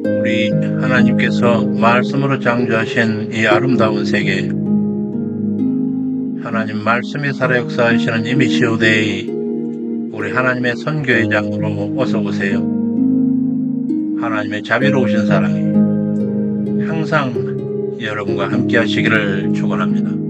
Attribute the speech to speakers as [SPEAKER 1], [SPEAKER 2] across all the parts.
[SPEAKER 1] 우리 하나님께서 말씀으로 창조하신 이 아름다운 세계, 하나님 말씀이 살아 역사하시는 이미시오데이, 우리 하나님의 선교회장으로 어서 오세요. 하나님의 자비로우신 사랑이 항상 여러분과 함께 하시기를 축원합니다.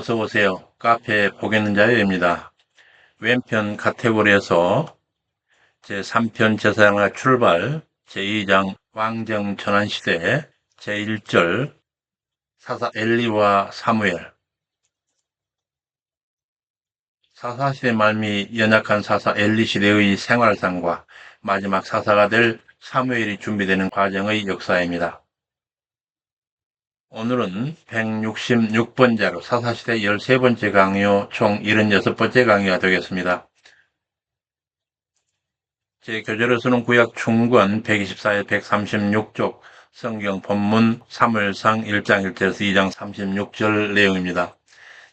[SPEAKER 1] 어서 오세요. 카페 보겠는 자유입니다. 왼편 카테고리에서 제3편 제사장의 출발, 제2장 왕정 전환시대, 제1절 사사 엘리와 사무엘, 사사시대 말미 연약한 사사 엘리 시대의 생활상과 마지막 사사가 될 사무엘이 준비되는 과정의 역사입니다. 오늘은 166번째로 사사시대 13번째 강요, 총 76번째 강요가 되겠습니다. 제 교재로서는 구약 충권 124에 136쪽, 성경 본문 사무엘상 1장 1절에서 2장 36절 내용입니다.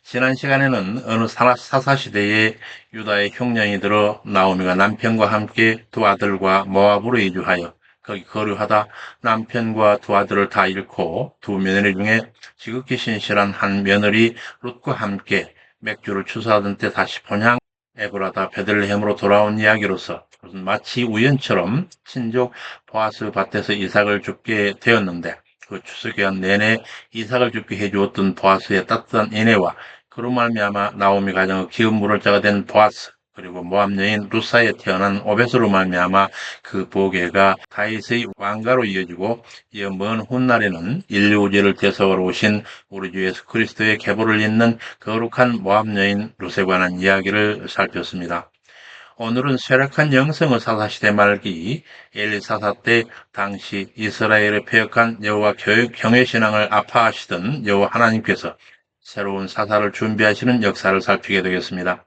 [SPEAKER 1] 지난 시간에는 어느 사사시대에 유다의 흉년이 들어 나오미가 남편과 함께 두 아들과 모압으로 이주하여 거기 거류하다 남편과 두 아들을 다 잃고 두 며느리 중에 지극히 신실한 한 며느리 룻과 함께 맥주를 추수하던 때 다시 본향 에브라다 베들레헴으로 돌아온 이야기로서 마치 우연처럼 친족 보아스 밭에서 이삭을 죽게 되었는데 그 추수기간 내내 이삭을 죽게 해주었던 보아스의 따뜻한 인애와 그로 말미암아 나오미 가정의 기업 물을 자가 된 보아스 그리고 모압 여인 루사에 태어난 오벳으로 말미암아 그 보계가 다윗의 왕가로 이어지고 이어 먼 훗날에는 인류제를 대속하러 오신 우리 주 예수 그리스도의 계보를 잇는 거룩한 모압 여인 루세에 관한 이야기를 살폈습니다. 오늘은 쇠락한 영성의 사사시대 말기 엘리사사 때 당시 이스라엘에 폐역한 여호와 경외신앙을 아파하시던 여호와 하나님께서 새로운 사사를 준비하시는 역사를 살피게 되겠습니다.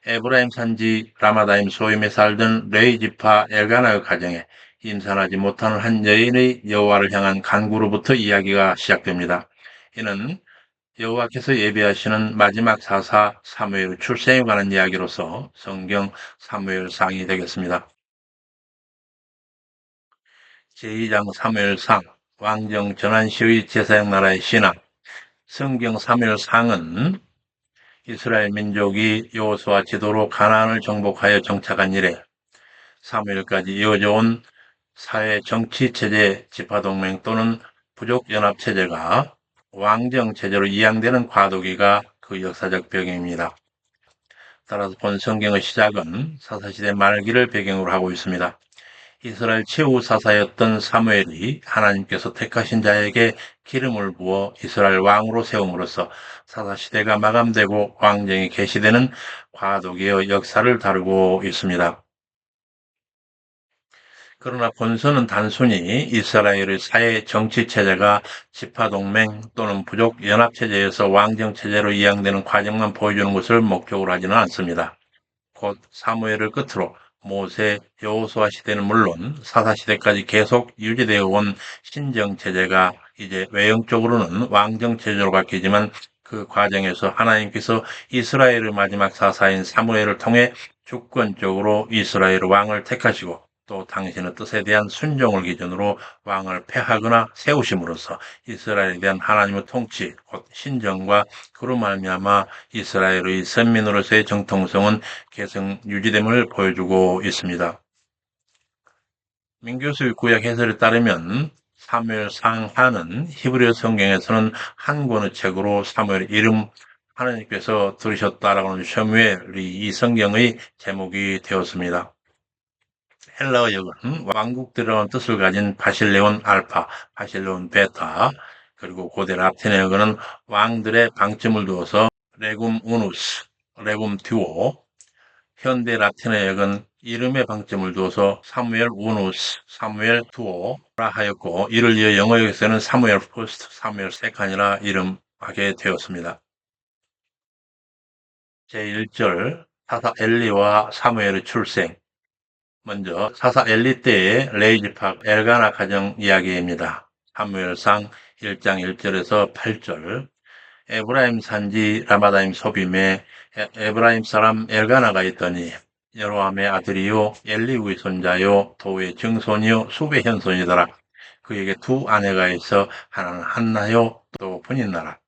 [SPEAKER 1] 에브라임 산지 라마다임 소임에 살던 레이 지파 엘가나의 가정에 임산하지 못하는 한 여인의 여호와를 향한 간구로부터 이야기가 시작됩니다. 이는 여호와께서 예비하시는 마지막 사사 사무엘 출생에 관한 이야기로서 성경 사무엘상이 되겠습니다. 제2장 사무엘상 왕정 전환 시의 제사장 나라의 신앙. 성경 사무엘상은 이스라엘 민족이 여호수아 지도로 가나안을 정복하여 정착한 이래 사무엘까지 이어져 온 사회 정치 체제 지파동맹 또는 부족 연합 체제가 왕정 체제로 이양되는 과도기가 그 역사적 배경입니다. 따라서 본 성경의 시작은 사사시대 말기를 배경으로 하고 있습니다. 이스라엘 최후 사사였던 사무엘이 하나님께서 택하신 자에게 기름을 부어 이스라엘 왕으로 세움으로써 사사시대가 마감되고 왕정이 계시되는 과도기의 역사를 다루고 있습니다. 그러나 본서는 단순히 이스라엘의 사회 정치 체제가 지파동맹 또는 부족 연합체제에서 왕정체제로 이양되는 과정만 보여주는 것을 목적으로 하지는 않습니다. 곧 사무엘을 끝으로 모세, 여호수아 시대는 물론 사사시대까지 계속 유지되어 온 신정체제가 이제 외형적으로는 왕정체제로 바뀌지만 그 과정에서 하나님께서 이스라엘의 마지막 사사인 사무엘을 통해 주권적으로 이스라엘 왕을 택하시고 또 당신의 뜻에 대한 순종을 기준으로 왕을 폐하거나 세우심으로써 이스라엘에 대한 하나님의 통치, 곧 신정과 그로 말미암아 이스라엘의 선민으로서의 정통성은 계속 유지됨을 보여주고 있습니다. 민교수의 구약 해설에 따르면 사무엘상하는 히브리어 성경에서는 한 권의 책으로 사무엘 이름 하나님께서 들으셨다라고 하는 셔무엘이 이 성경의 제목이 되었습니다. 헬라어 역은 왕국들이라는 뜻을 가진 바실레온 알파, 바실레온 베타, 그리고 고대 라틴어 역은 왕들의 방점을 두어서 레굼 우누스, 레굼 듀오, 현대 라틴어 역은 이름에 방점을 두어서 사무엘 우누스, 사무엘 두오라 하였고, 이를 이어 영어역에서는 사무엘 포스트, 사무엘 세칸이라 이름하게 되었습니다. 제1절 사사 엘리와 사무엘의 출생. 먼저 사사 엘리 때의 레이지팍 엘가나 가정 이야기입니다. 사무엘상 1장 1절에서 8절. 에브라임 산지 라마다임 소빔에 에브라임 사람 엘가나가 있더니 여로함의 아들이요 엘리우의 손자요 도의 증손이요 수베 현손이더라. 그에게 두 아내가 있어 하나는 한나요 또 분인나라.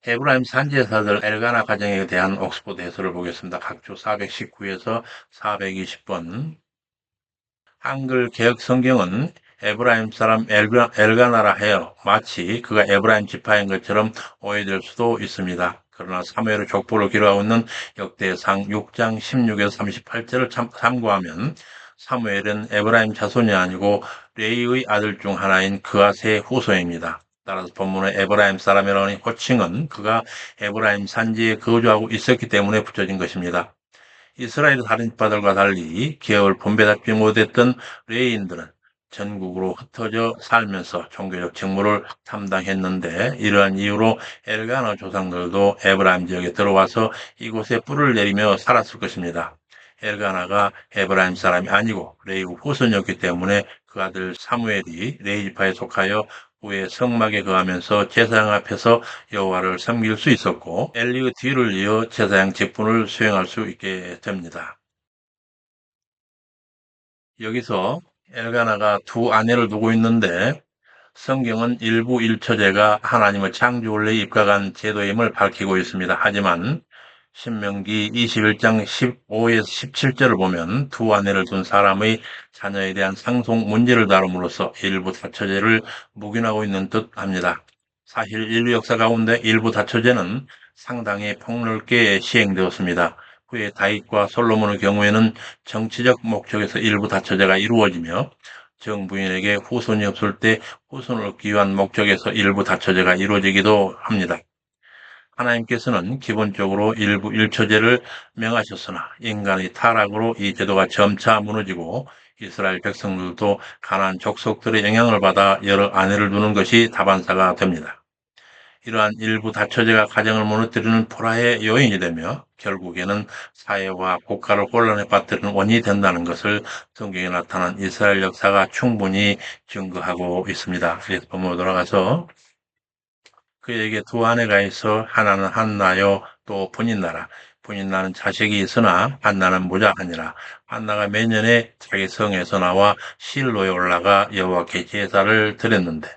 [SPEAKER 1] 에브라임 산지에서들 엘가나 가정에 대한 옥스포드 해설을 보겠습니다. 각주 419에서 420번. 한글 개혁 성경은 에브라임 사람 엘가나라 해요. 마치 그가 에브라임 지파인 것처럼 오해될 수도 있습니다. 그러나 사무엘의 족보를 기록하고 있는 역대상 6장 16에서 38절을 참고하면 사무엘은 에브라임 자손이 아니고 레이의 아들 중 하나인 그앗의 후손입니다. 따라서 본문의 에브라임 사람이라는 호칭은 그가 에브라임 산지에 거주하고 있었기 때문에 붙여진 것입니다. 이스라엘 다른 지파들과 달리 기업을 분배받지 못했던 레위인들은 전국으로 흩어져 살면서 종교적 직무를 담당했는데, 이러한 이유로 엘가나 조상들도 에브라임 지역에 들어와서 이곳에 뿔을 내리며 살았을 것입니다. 엘가나가 에브라임 사람이 아니고 레위 후손이었기 때문에 그 아들 사무엘이 레위 지파에 속하여 후에 성막에 거하면서 제사장 앞에서 여호와를 섬길 수 있었고, 엘리의 뒤를 이어 제사장 직분을 수행할 수 있게 됩니다. 여기서 엘가나가 두 아내를 두고 있는데, 성경은 일부 일처제가 하나님의 창조 원리에 입각한 제도임을 밝히고 있습니다. 하지만 신명기 21장 15에서 17절을 보면 두 아내를 둔 사람의 자녀에 대한 상속 문제를 다룸으로써 일부 다처제를 묵인하고 있는 듯 합니다. 사실 인류 역사 가운데 일부 다처제는 상당히 폭넓게 시행되었습니다. 후에 다윗과 솔로몬의 경우에는 정치적 목적에서 일부 다처제가 이루어지며, 정부인에게 후손이 없을 때 후손을 얻기 위한 목적에서 일부 다처제가 이루어지기도 합니다. 하나님께서는 기본적으로 일부 일처제를 명하셨으나 인간의 타락으로 이 제도가 점차 무너지고 이스라엘 백성들도 가나안 족속들의 영향을 받아 여러 아내를 두는 것이 다반사가 됩니다. 이러한 일부 다처제가 가정을 무너뜨리는 불화의 요인이 되며 결국에는 사회와 국가를 혼란에 빠뜨리는 원인이 된다는 것을 성경에 나타난 이스라엘 역사가 충분히 증거하고 있습니다. 그래서 본문으로 돌아가서 그에게 두 아내가 있어 하나는 한나요 또 분인나라. 분인나는 자식이 있으나 한나는 무자하니라. 한나가 매년에 자기 성에서 나와 실로에 올라가 여호와께 제사를 드렸는데,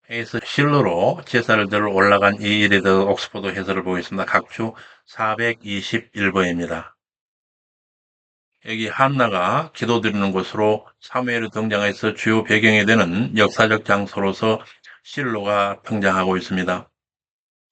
[SPEAKER 1] 여기서 실로로 제사를 드려 올라간 이 일에 대해 옥스포드 해설을 보겠습니다. 각주 421번입니다. 여기 한나가 기도드리는 곳으로 사무엘이 등장해서 주요 배경이 되는 역사적 장소로서 실로가 등장하고 있습니다.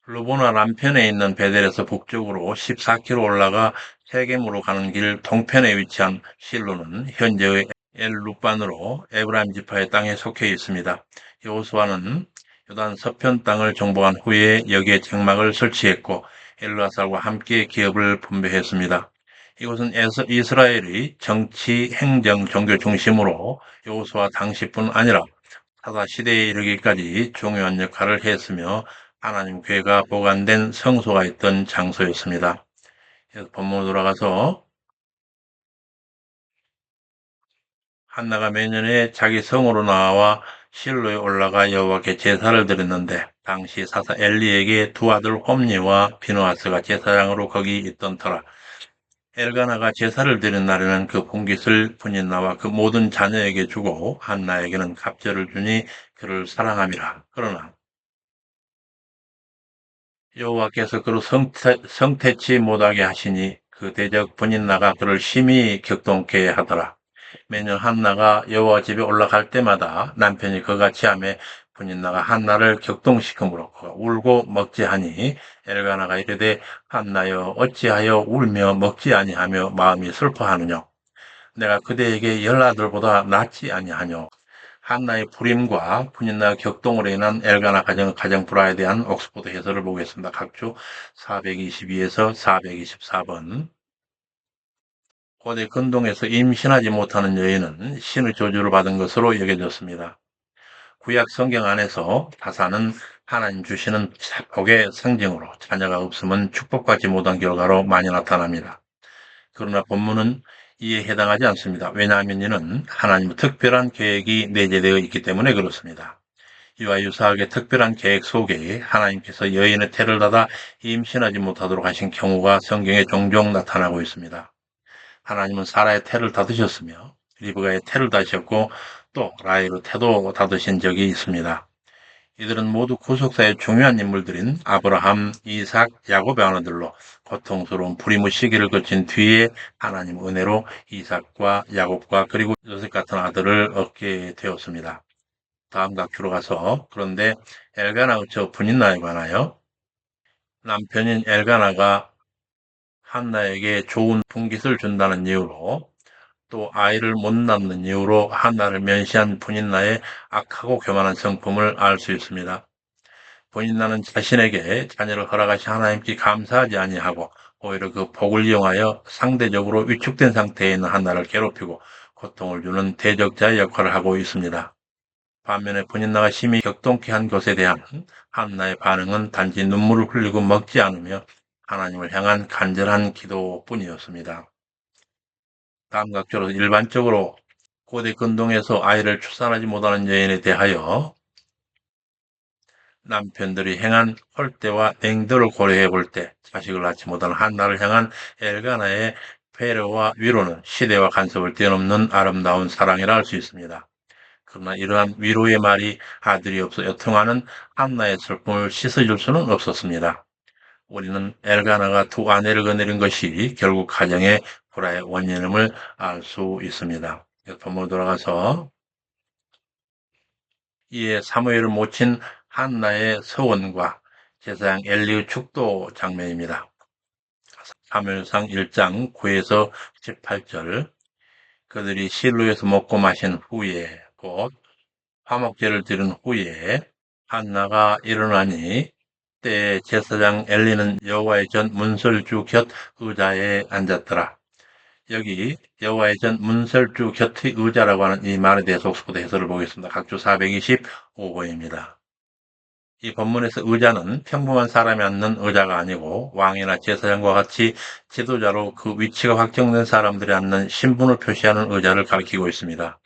[SPEAKER 1] 르보나 남편에 있는 베델에서 북쪽으로 14km 올라가 세겜으로 가는 길 동편에 위치한 실로는 현재의 엘루반으로 에브라임 지파의 땅에 속해 있습니다. 여호수아는 요단 서편 땅을 정복한 후에 여기에 장막을 설치했고 엘르아살과 함께 기업을 분배했습니다. 이곳은 이스라엘의 정치, 행정, 종교 중심으로 여호수아 당시뿐 아니라 사사 시대에 이르기까지 중요한 역할을 했으며 하나님 궤가 보관된 성소가 있던 장소였습니다. 그래서 본문으로 돌아가서 한나가 매년에 자기 성으로 나와 실로에 올라가 여호와께 제사를 드렸는데, 당시 사사 엘리에게 두 아들 홈니와 비누아스가 제사장으로 거기 있던 터라. 엘가나가 제사를 드린 날에는 그 분깃을 분인나와 그 모든 자녀에게 주고 한나에게는 갑절을 주니 그를 사랑함이라. 그러나 여호와께서 그를 성태치 못하게 하시니 그 대적 분인나가 그를 심히 격동케 하더라. 매년 한나가 여호와 집에 올라갈 때마다 남편이 그같이 하며 분인나가 한나를 격동시키므로 그가 울고 먹지 하니, 엘가나가 이르되 한나여 어찌하여 울며 먹지 아니하며 마음이 슬퍼하느냐. 내가 그대에게 열 아들보다 낫지 아니하뇨. 한나의 불임과 분인나 격동으로 인한 엘가나 가정 불화에 대한 옥스포드 해설을 보겠습니다. 각주 422에서 424번. 고대 근동에서 임신하지 못하는 여인은 신의 저주를 받은 것으로 여겨졌습니다. 구약 성경 안에서 다사는 하나님 주시는 복의 상징으로 자녀가 없으면 축복받지 못한 결과로 많이 나타납니다. 그러나 본문은 이에 해당하지 않습니다. 왜냐하면 이는 하나님의 특별한 계획이 내재되어 있기 때문에 그렇습니다. 이와 유사하게 특별한 계획 속에 하나님께서 여인의 태를 닫아 임신하지 못하도록 하신 경우가 성경에 종종 나타나고 있습니다. 하나님은 사라의 태를 닫으셨으며 리브가의 태를 닫으셨고 또 라헬의 태도 닫으신 적이 있습니다. 이들은 모두 구속사의 중요한 인물들인 아브라함, 이삭, 야곱의 아들로 고통스러운 불임의 시기를 거친 뒤에 하나님 은혜로 이삭과 야곱과 그리고 요셉 같은 아들을 얻게 되었습니다. 다음 각주로 가서 그런데 엘가나의 저 분인나에 관하여 남편인 엘가나가 한나에게 좋은 분깃을 준다는 이유로 또 아이를 못 낳는 이유로 한나를 면시한 분인나의 악하고 교만한 성품을 알 수 있습니다. 본인나는 자신에게 자녀를 허락하신 하나님께 감사하지 아니하고 오히려 그 복을 이용하여 상대적으로 위축된 상태에 있는 한나를 괴롭히고 고통을 주는 대적자의 역할을 하고 있습니다. 반면에 본인나가 심히 격동케 한 것에 대한 한나의 반응은 단지 눈물을 흘리고 먹지 않으며 하나님을 향한 간절한 기도뿐이었습니다. 다음 각주로 일반적으로 고대 근동에서 아이를 출산하지 못하는 여인에 대하여 남편들이 행한 헐대와 냉도를 고려해 볼 때 자식을 낳지 못하는 한나를 향한 엘가나의 배려와 위로는 시대와 간섭을 뛰어넘는 아름다운 사랑이라 할 수 있습니다. 그러나 이러한 위로의 말이 아들이 없어 여통하는 한나의 슬픔을 씻어줄 수는 없었습니다. 우리는 엘가나가 두 아내를 거느린 것이 결국 가정의 불화의 원인임을 알 수 있습니다. 본문으로 돌아가서 이에 사무엘을 모친 한나의 서원과 제사장 엘리의 축도 장면입니다. 사무엘상 1장 9에서 18절. 그들이 실로에서 먹고 마신 후에 곧 화목제를 드린 후에 한나가 일어나니 때에 제사장 엘리는 여호와의 전 문설주 곁 의자에 앉았더라. 여기 여호와의 전 문설주 곁의 의자라고 하는 이 말에 대해서 옥스포드 해설을 보겠습니다. 각주 425번입니다. 이 본문에서 의자는 평범한 사람이 앉는 의자가 아니고 왕이나 제사장과 같이 지도자로 그 위치가 확정된 사람들이 앉는 신분을 표시하는 의자를 가리키고 있습니다.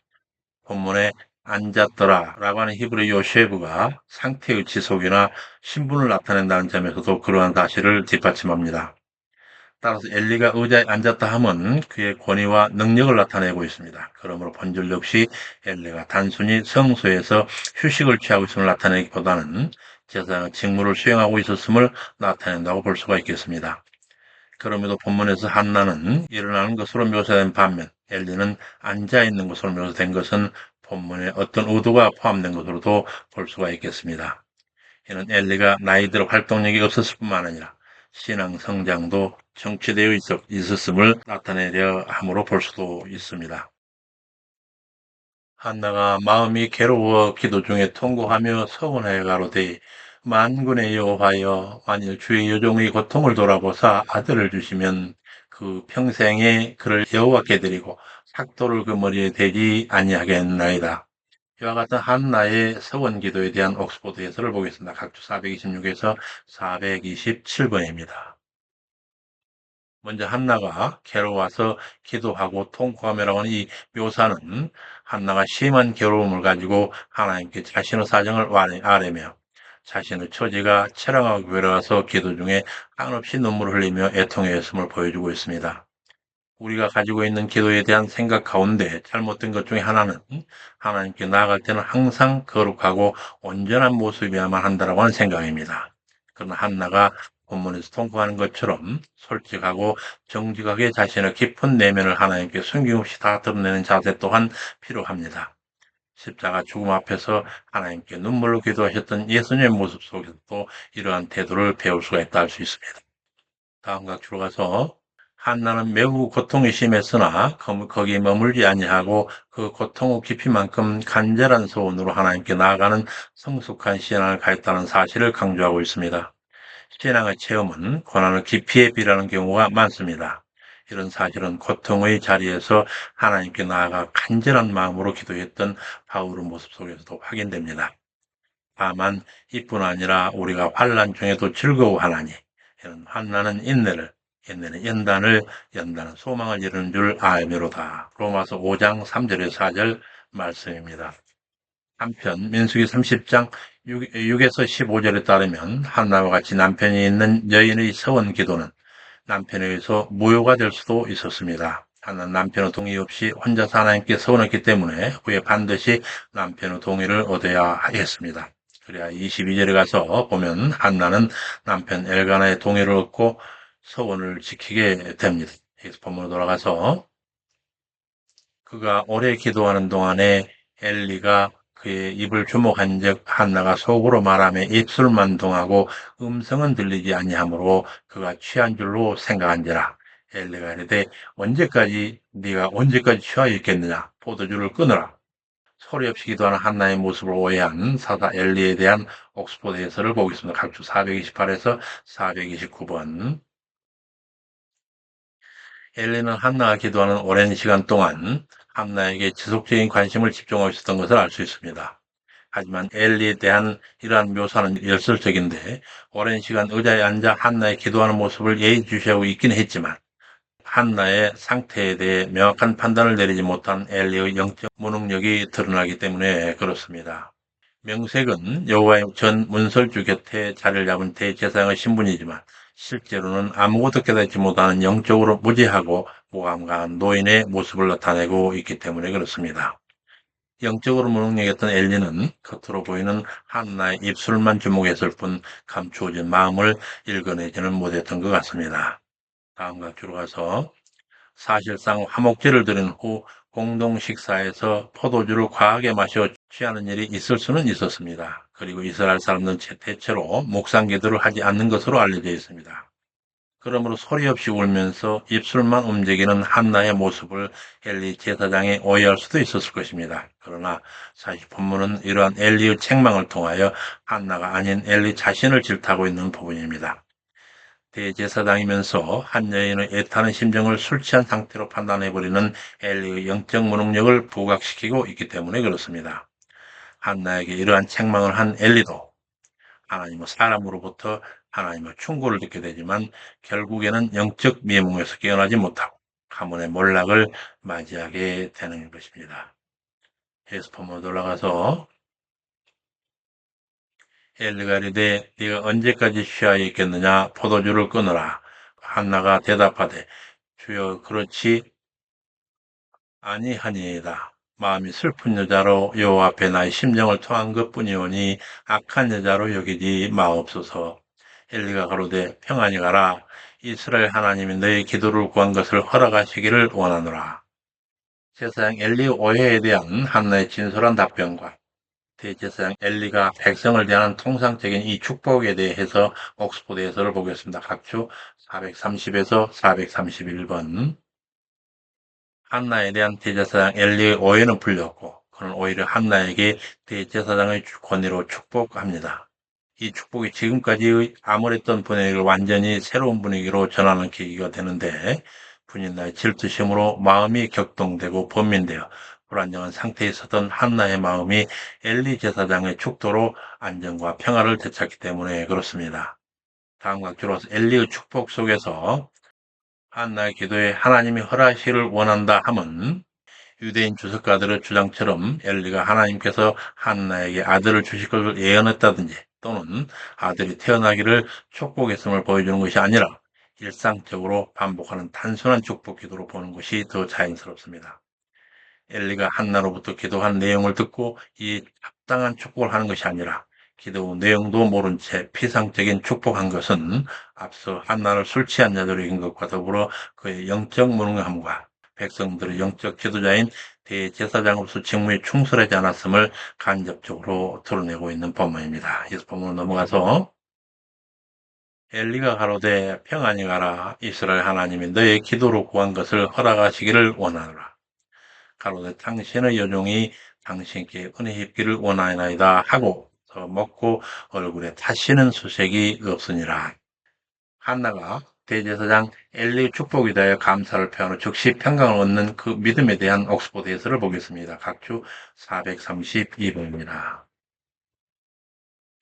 [SPEAKER 1] 본문에 앉았더라 라고 하는 히브리 요셰브가 상태의 지속이나 신분을 나타낸다는 점에서도 그러한 사실을 뒷받침합니다. 따라서 엘리가 의자에 앉았다 함은 그의 권위와 능력을 나타내고 있습니다. 그러므로 본절 역시 엘리가 단순히 성소에서 휴식을 취하고 있음을 나타내기보다는 제사장의 직무를 수행하고 있었음을 나타낸다고 볼 수가 있겠습니다. 그럼에도 본문에서 한나는 일어나는 것으로 묘사된 반면 엘리는 앉아있는 것으로 묘사된 것은 본문에 어떤 의도가 포함된 것으로도 볼 수가 있겠습니다. 이는 엘리가 나이 들어 활동력이 없었을 뿐만 아니라 신앙 성장도 정체되어 있었음을 나타내려 함으로 볼 수도 있습니다. 한나가 마음이 괴로워 기도 중에 통곡하며 서원하여 가로되 만군의 여호와여 만일 주의 여종의 고통을 돌아보사 아들을 주시면 그 평생에 그를 여호와께 드리고 삭도를 그 머리에 대지 아니하겠나이다. 이와 같은 한나의 서원 기도에 대한 옥스포드 해설을 보겠습니다. 각주 426에서 427번입니다. 먼저 한나가 괴로워서 기도하고 통곡하며라고 하는 이 묘사는 한나가 심한 괴로움을 가지고 하나님께 자신의 사정을 아뢰며 자신의 처지가 처량하고 괴로워서 기도 중에 한없이 눈물을 흘리며 애통하였음을 보여주고 있습니다. 우리가 가지고 있는 기도에 대한 생각 가운데 잘못된 것 중에 하나는 하나님께 나아갈 때는 항상 거룩하고 온전한 모습이어야만 한다라고 하는 생각입니다. 그러나 한나가 본문에서 통곡하는 것처럼 솔직하고 정직하게 자신의 깊은 내면을 하나님께 숨김없이 다 드러내는 자세 또한 필요합니다. 십자가 죽음 앞에서 하나님께 눈물로 기도하셨던 예수님의 모습 속에서도 이러한 태도를 배울 수가 있다 할 수 있습니다. 다음 각주로 가서 한나는 매우 고통이 심했으나 거기에 머물지 아니하고 그 고통의 깊이만큼 간절한 소원으로 하나님께 나아가는 성숙한 신앙을 가졌다는 사실을 강조하고 있습니다. 신앙의 체험은 고난을 깊이에 비례하는 경우가 많습니다. 이런 사실은 고통의 자리에서 하나님께 나아가 간절한 마음으로 기도했던 바울의 모습 속에서도 확인됩니다. 다만 이뿐 아니라 우리가 환난 중에도 즐거워하나니 이런 환난은 인내는 연단은 소망을 이루는 줄 알미로다. 로마서 5장 3절에서 4절 말씀입니다. 한편 민수기 30장 6에서 15절에 따르면 한나와 같이 남편이 있는 여인의 서원 기도는 남편에 의해서 무효가 될 수도 있었습니다. 한나는 남편의 동의 없이 혼자서 하나님께 서원했기 때문에 후에 반드시 남편의 동의를 얻어야 했습니다. 그래야 22절에 가서 보면 한나는 남편 엘가나의 동의를 얻고 서원을 지키게 됩니다. 여기서 본문으로 돌아가서 그가 오래 기도하는 동안에 엘리가 그의 입을 주목한즉 한나가 속으로 말하며 입술만 동하고 음성은 들리지 아니하므로 그가 취한 줄로 생각한지라. 엘리가 이르되 네가 언제까지 취하여 있겠느냐? 포도주를 끊으라. 소리 없이 기도하는 한나의 모습을 오해한 사사 엘리에 대한 옥스포드 해설을 보겠습니다. 각주 428에서 429번. 엘리는 한나가 기도하는 오랜 시간 동안 한나에게 지속적인 관심을 집중하고 있었던 것을 알 수 있습니다. 하지만 엘리에 대한 이러한 묘사는 열설적인데 오랜 시간 의자에 앉아 한나의 기도하는 모습을 예의주시하고 있긴 했지만 한나의 상태에 대해 명확한 판단을 내리지 못한 엘리의 영적 무능력이 드러나기 때문에 그렇습니다. 명색은 여호와의 전 문설주 곁에 자리를 잡은 대제사장의 신분이지만 실제로는 아무것도 깨닫지 못하는 영적으로 무지하고 무감각한 노인의 모습을 나타내고 있기 때문에 그렇습니다. 영적으로 무능력했던 엘리는 겉으로 보이는 한나의 입술만 주목했을 뿐 감추어진 마음을 읽어내지는 못했던 것 같습니다. 다음 각주로 가서 사실상 화목제를 드린 후 공동 식사에서 포도주를 과하게 마셔 취하는 일이 있을 수는 있었습니다. 그리고 이스라엘 사람들은 대체로 묵상 기도를 하지 않는 것으로 알려져 있습니다. 그러므로 소리 없이 울면서 입술만 움직이는 한나의 모습을 엘리 제사장이 오해할 수도 있었을 것입니다. 그러나 사실 본문은 이러한 엘리의 책망을 통하여 한나가 아닌 엘리 자신을 질타하고 있는 부분입니다. 대제사장이면서 한 여인의 애타는 심정을 술 취한 상태로 판단해버리는 엘리의 영적 무능력을 부각시키고 있기 때문에 그렇습니다. 한나에게 이러한 책망을 한 엘리도 하나님의 사람으로부터 하나님의 충고를 듣게 되지만 결국에는 영적 미혹에서 깨어나지 못하고 가문의 몰락을 맞이하게 되는 것입니다. 에스포모 올라가서 엘리가 이르되 네가 언제까지 쉬어 있겠느냐 포도주를 끊어라. 한나가 대답하되 주여 그렇지 아니하니이다. 마음이 슬픈 여자로 여호와 앞에 나의 심정을 토한 것뿐이오니 악한 여자로 여기지 마옵소서. 엘리가 가로되 평안히 가라. 이스라엘 하나님이 너의 기도를 구한 것을 허락하시기를 원하노라. 제사장 엘리 오해에 대한 한나의 진솔한 답변과 대제사장 엘리가 백성을 대하는 통상적인 이 축복에 대해서 옥스포드 해설을 보겠습니다. 각주 430에서 431번. 한나에 대한 대제사장 엘리의 오해는 풀렸고 그는 오히려 한나에게 대제사장의 권위로 축복합니다. 이 축복이 지금까지의 암울했던 분위기를 완전히 새로운 분위기로 전하는 계기가 되는데 분인나의 질투심으로 마음이 격동되고 번민되어 불안정한 상태에 있었던 한나의 마음이 엘리 제사장의 축도로 안정과 평화를 되찾기 때문에 그렇습니다. 다음 각주로서 엘리의 축복 속에서 한나의 기도에 하나님이 허락하시기를 원한다 함은 유대인 주석가들의 주장처럼 엘리가 하나님께서 한나에게 아들을 주실 것을 예언했다든지 또는 아들이 태어나기를 축복했음을 보여주는 것이 아니라 일상적으로 반복하는 단순한 축복 기도로 보는 것이 더 자연스럽습니다. 엘리가 한나로부터 기도한 내용을 듣고 이 합당한 축복을 하는 것이 아니라 기도 내용도 모른 채 피상적인 축복한 것은 앞서 한나를 술 취한 자들로 이긴 것과 더불어 그의 영적 무능함과 백성들의 영적 지도자인 대제사장으로서 직무에 충실하지 않았음을 간접적으로 드러내고 있는 본문입니다. 이어서 본문으로 넘어가서 엘리가 가로되 평안히 가라. 이스라엘 하나님이 너의 기도로 구한 것을 허락하시기를 원하노라. 가로되 당신의 여종이 당신께 은혜 입기를 원하나이다 하고 더 먹고 얼굴에 다시는 수색이 없으니라. 한나가 대제사장 엘리 축복에 대하여 감사를 표하는 즉시 평강을 얻는 그 믿음에 대한 옥스포드 해설을 보겠습니다. 각주 432번입니다.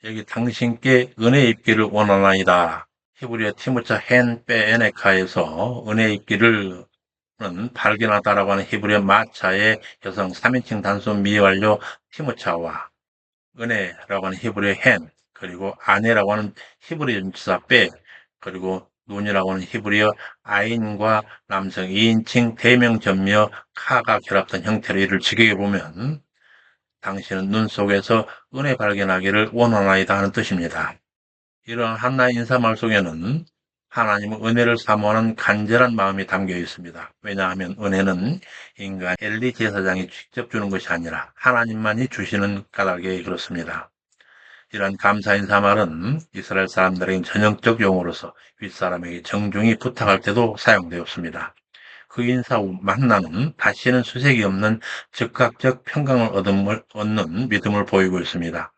[SPEAKER 1] 여기 당신께 은혜 입기를 원하나이다. 히브리어 티모차 헨 빼에네카에서 은혜 입기를 발견하다라고 하는 히브리어 마차의 여성 3인칭 단순 미완료 티모차와 은혜라고 하는 히브리어 헨, 그리고 아내라고 하는 히브리어 전치사 빼, 그리고 눈이라고 하는 히브리어 아인과 남성 2인칭 대명 전미어 카가 결합된 형태로 이를 직역해 보면 당신은 눈 속에서 은혜 발견하기를 원하나이다 하는 뜻입니다. 이러한 한나의 인사말 속에는 하나님의 은혜를 사모하는 간절한 마음이 담겨 있습니다. 왜냐하면 은혜는 인간 엘리 제사장이 직접 주는 것이 아니라 하나님만이 주시는 까닭에 그렇습니다. 이러한 감사 인사말은 이스라엘 사람들에게 전형적 용어로서 윗사람에게 정중히 부탁할 때도 사용되었습니다. 그 인사 후 만나는 다시는 수색이 없는 즉각적 평강을 얻는 믿음을 보이고 있습니다.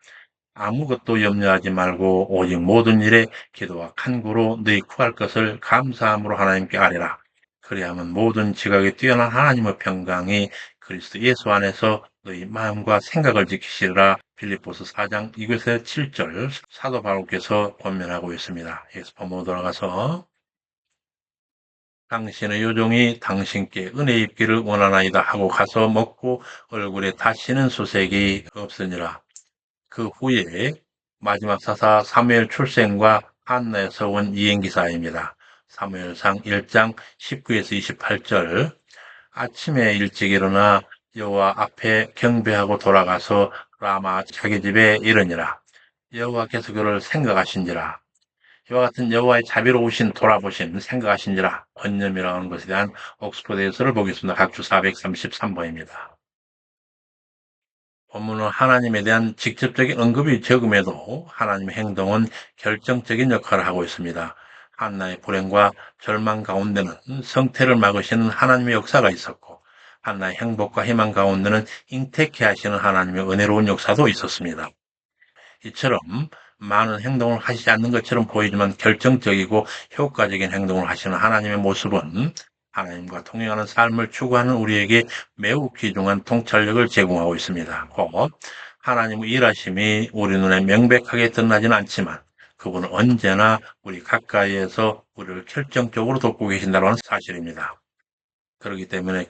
[SPEAKER 1] 아무것도 염려하지 말고 오직 모든 일에 기도와 간구로 너희 구할 것을 감사함으로 하나님께 아뢰라. 그리하면 모든 지각에 뛰어난 하나님의 평강이 그리스도 예수 안에서 너희 마음과 생각을 지키시리라. 빌립보서 4장 2에서 7절 사도 바울께서 권면하고 있습니다. 여기서 본문으로 돌아가서 당신의 요종이 당신께 은혜 입기를 원하나이다 하고 가서 먹고 얼굴에 다시는 수색이 없으니라. 그 후에 마지막 사사 사무엘 출생과 한나에서 온 이행기사입니다. 사무엘상 1장 19에서 28절 아침에 일찍 일어나 여호와 앞에 경배하고 돌아가서 라마 자기 집에 이르니라. 여호와께서 그를 생각하신지라. 이와 같은 여호와의 자비로우신 돌아보심 생각하신지라. 번념이라는 하는 것에 대한 옥스포드에서를 보겠습니다. 각주 433번입니다. 본문은 하나님에 대한 직접적인 언급이 적음에도 하나님의 행동은 결정적인 역할을 하고 있습니다. 한나의 불행과 절망 가운데는 성태를 막으시는 하나님의 역사가 있었고, 한나의 행복과 희망 가운데는 잉태케 하시는 하나님의 은혜로운 역사도 있었습니다. 이처럼 많은 행동을 하시지 않는 것처럼 보이지만 결정적이고 효과적인 행동을 하시는 하나님의 모습은 하나님과 통행하는 삶을 추구하는 우리에게 매우 귀중한 통찰력을 제공하고 있습니다. 곧 하나님의 일하심이 우리 눈에 명백하게 드러나지는 않지만 그분은 언제나 우리 가까이에서 우리를 결정적으로 돕고 계신다는 사실입니다. 그렇기 때문에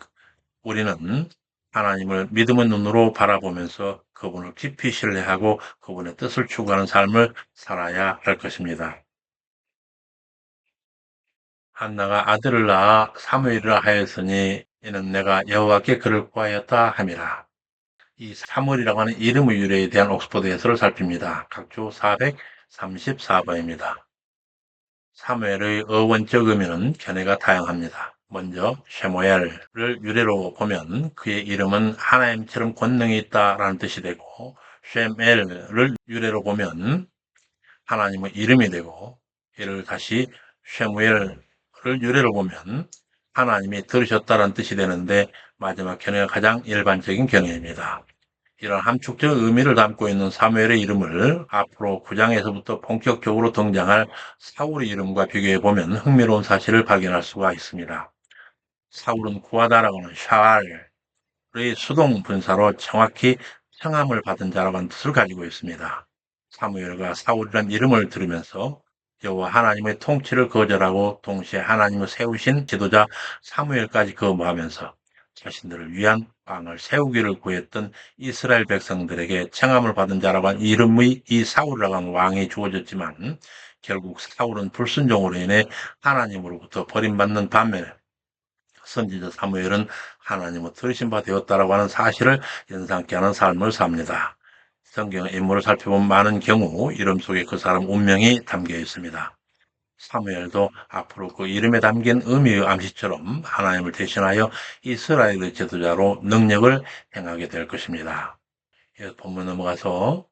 [SPEAKER 1] 우리는 하나님을 믿음의 눈으로 바라보면서 그분을 깊이 신뢰하고 그분의 뜻을 추구하는 삶을 살아야 할 것입니다. 한나가 아들을 낳아 사무엘이라 하였으니 이는 내가 여호와께 그를 구하였다 함이라. 이 사무엘이라고 하는 이름의 유래에 대한 옥스퍼드 해설을 살핍니다. 각주 434번입니다. 사무엘의 어원적 의미는 견해가 다양합니다. 먼저 쉐모엘을 유래로 보면 그의 이름은 하나님처럼 권능이 있다라는 뜻이 되고, 쉐멜을 유래로 보면 하나님의 이름이 되고, 이를 다시 쉐무엘을 유래로 보면 하나님이 들으셨다라는 뜻이 되는데, 마지막 견해가 가장 일반적인 견해입니다. 이런 함축적 의미를 담고 있는 사무엘의 이름을 앞으로 9장에서부터 본격적으로 등장할 사울의 이름과 비교해 보면 흥미로운 사실을 발견할 수가 있습니다. 사울은 구하다라고 하는 샤알의 수동 분사로 정확히 청함을 받은 자라고 하는 뜻을 가지고 있습니다. 사무엘과 사울이라는 이름을 들으면서 여호와 하나님의 통치를 거절하고 동시에 하나님을 세우신 지도자 사무엘까지 거부하면서 자신들을 위한 왕을 세우기를 구했던 이스라엘 백성들에게 청함을 받은 자라고 한 이름의 이 사울이라고 하는 왕이 주어졌지만 결국 사울은 불순종으로 인해 하나님으로부터 버림받는 반면에 선지자 사무엘은 하나님의 들으신 바 되었다라고 하는 사실을 연상케 하는 삶을 삽니다. 성경의 인물을 살펴본 많은 경우 이름 속에 그 사람 운명이 담겨 있습니다. 사무엘도 앞으로 그 이름에 담긴 의미의 암시처럼 하나님을 대신하여 이스라엘의 지도자로 능력을 행하게 될 것입니다. 본문 넘어가서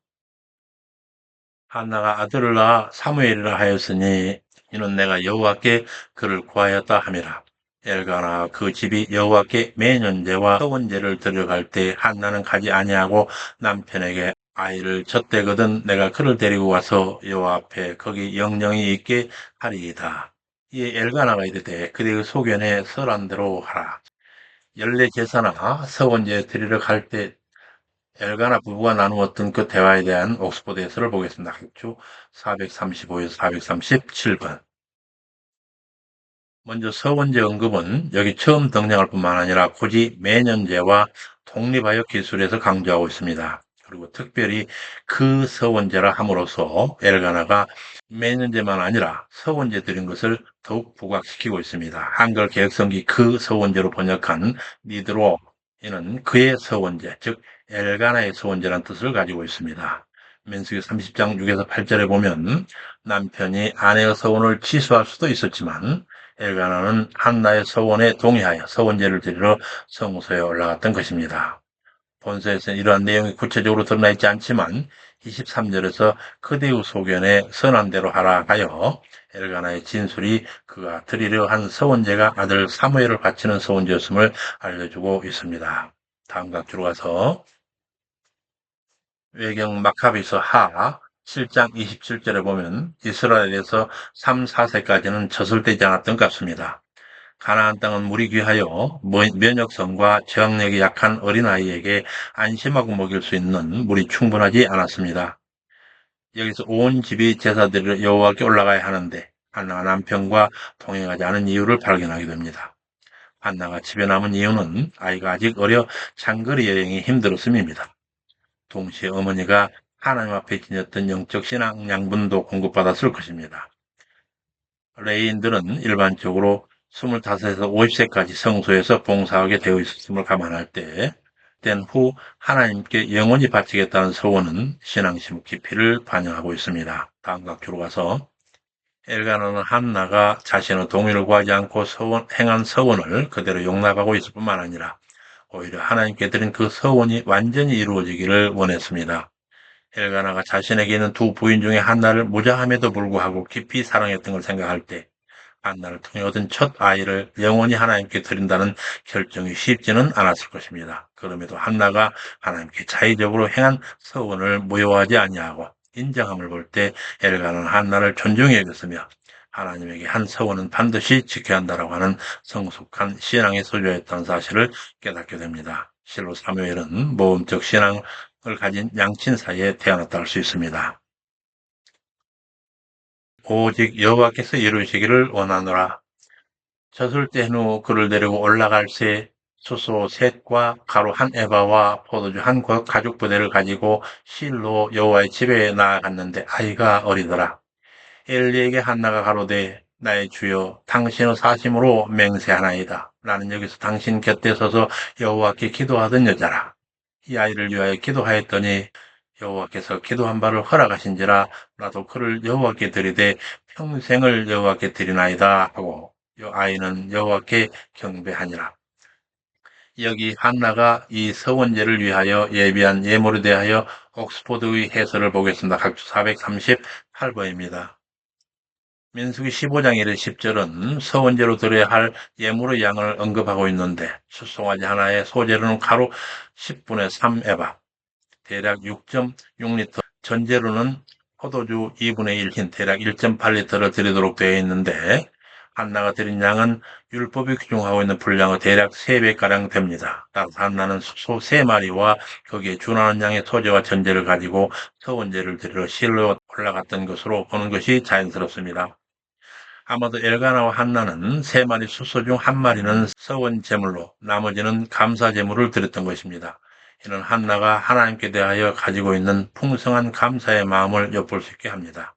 [SPEAKER 1] 한나가 아들을 낳아 사무엘이라 하였으니 이는 내가 여호와께 그를 구하였다 함이라. 엘가나 그 집이 여호와께 매년제와 서원제를 드려갈 때 한나는 가지 아니하고 남편에게 아이를 젖대거든 내가 그를 데리고 와서 여호와 앞에 거기 영영이 있게 하리이다. 이에 엘가나가 이르되 그대의 소견에 설한 대로 하라. 연례 제사나 서원제 드리러 갈 때 엘가나 부부가 나누었던 그 대화에 대한 옥스퍼드 해설을 보겠습니다. 주 435에서 437번. 먼저 서원제 언급은 여기 처음 등장할 뿐만 아니라 굳이 매년제와 독립하여 기술에서 강조하고 있습니다. 그리고 특별히 그 서원제라 함으로써 엘가나가 매년제만 아니라 서원제 드린 것을 더욱 부각시키고 있습니다. 한글 개혁성기 그 서원제로 번역한 니드로 이는 그의 서원제, 즉 엘가나의 서원제란 뜻을 가지고 있습니다. 민수기 30장 6에서 8절에 보면 남편이 아내의 서원을 취소할 수도 있었지만 엘가나는 한나의 서원에 동의하여 서원제를 드리러 성소에 올라갔던 것입니다. 본서에서는 이러한 내용이 구체적으로 드러나 있지 않지만 23절에서 그대의 소견에 선한 대로 하라 하여 엘가나의 진술이 그가 드리려 한 서원제가 아들 사무엘을 바치는 서원제였음을 알려주고 있습니다. 다음 각주로 가서 외경 마카비서 하 7장 27절에 보면 이스라엘에서 3, 4세까지는 젖을되지 않았던 것 같습니다. 가나안 땅은 물이 귀하여 면역성과 저항력이 약한 어린아이에게 안심하고 먹일 수 있는 물이 충분하지 않았습니다. 여기서 온 집이 제사드리러 여호와께 올라가야 하는데 한나가 남편과 동행하지 않은 이유를 발견하게 됩니다. 한나가 집에 남은 이유는 아이가 아직 어려 장거리 여행이 힘들었음입니다. 동시에 어머니가 하나님 앞에 지녔던 영적 신앙 양분도 공급받았을 것입니다. 레인들은 일반적으로 25에서 50세까지 성소에서 봉사하게 되어 있었음을 감안할 때, 된 후 하나님께 영원히 바치겠다는 서원은 신앙심 깊이를 반영하고 있습니다. 다음 각주로 가서 엘가나는 한나가 자신의 동의를 구하지 않고 행한 서원을 그대로 용납하고 있을 뿐만 아니라 오히려 하나님께 드린 그 서원이 완전히 이루어지기를 원했습니다. 엘가나가 자신에게 있는 두 부인 중에 한나를 무자함에도 불구하고 깊이 사랑했던 걸 생각할 때 한나를 통해 얻은 첫 아이를 영원히 하나님께 드린다는 결정이 쉽지는 않았을 것입니다. 그럼에도 한나가 하나님께 자의적으로 행한 서원을 무효하지 아니하고 인정함을 볼 때 엘가나는 한나를 존중히 여겼으며 하나님에게 한 서원은 반드시 지켜야 한다라고 하는 성숙한 신앙의 소유였다는 사실을 깨닫게 됩니다. 실로 사무엘은 모험적 신앙을 가진 양친 사이에 태어났다 할 수 있습니다. 오직 여호와께서 이루시기를 원하노라. 젖을 뗀 후 그를 데리고 올라갈 새 수소 셋과 가루 한 에바와 포도주 한 가죽 부대를 가지고 실로 여호와의 집에 나아갔는데 아이가 어리더라. 엘리에게 한나가 가로되 나의 주여 당신의 사심으로 맹세하나이다. 나는 여기서 당신 곁에 서서 여호와께 기도하던 여자라. 이 아이를 위하여 기도하였더니 여호와께서 기도한 바를 허락하신지라 나도 그를 여호와께 드리되 평생을 여호와께 드리나이다 하고 이 아이는 여호와께 경배하니라. 여기 한나가 이 서원제를 위하여 예비한 예물에 대하여 옥스포드의 해설을 보겠습니다. 각주 438번입니다. 민수기 15장 1의 10절은 서원제로 드려야 할 예물의 양을 언급하고 있는데 수송아지 하나의 소재로는 가루 10분의 3에바 대략 6.6리터, 전제로는 포도주 2분의 1흰 대략 1.8리터를 드리도록 되어 있는데 한나가 드린 양은 율법이 규정하고 있는 분량의 대략 3배가량 됩니다. 따라서 한나는 소 3마리와 거기에 준하는 양의 소재와 전제를 가지고 서원제를 드리러 실로에 올라갔던 것으로 보는 것이 자연스럽습니다. 아마도 엘가나와 한나는 3마리 수소 중 1마리는 서원 제물로 나머지는 감사 제물을 드렸던 것입니다. 이는 한나가 하나님께 대하여 가지고 있는 풍성한 감사의 마음을 엿볼 수 있게 합니다.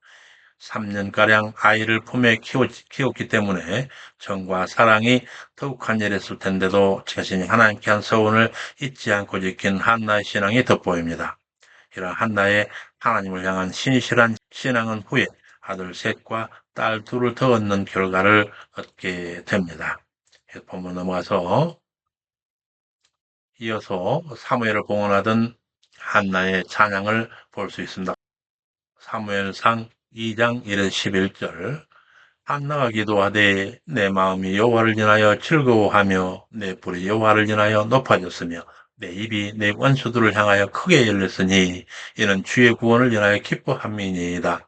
[SPEAKER 1] 3년가량 아이를 품에 키웠기 때문에 정과 사랑이 더욱 간절했을 텐데도 자신이 하나님께 한 서원을 잊지 않고 지킨 한나의 신앙이 돋보입니다. 이런 한나의 하나님을 향한 신실한 신앙은 후에 아들 셋과 딸 둘을 더 얻는 결과를 얻게 됩니다. 본문 넘어가서 이어서 사무엘을 봉헌하던 한나의 찬양을 볼 수 있습니다. 사무엘상 2장 1에서 11절. 한나가 기도하되 내 마음이 여호와를 인하여 즐거워하며 내 뿔이 여호와를 인하여 높아졌으며 내 입이 내 원수들을 향하여 크게 열렸으니 이는 주의 구원을 인하여 기뻐함이니이다.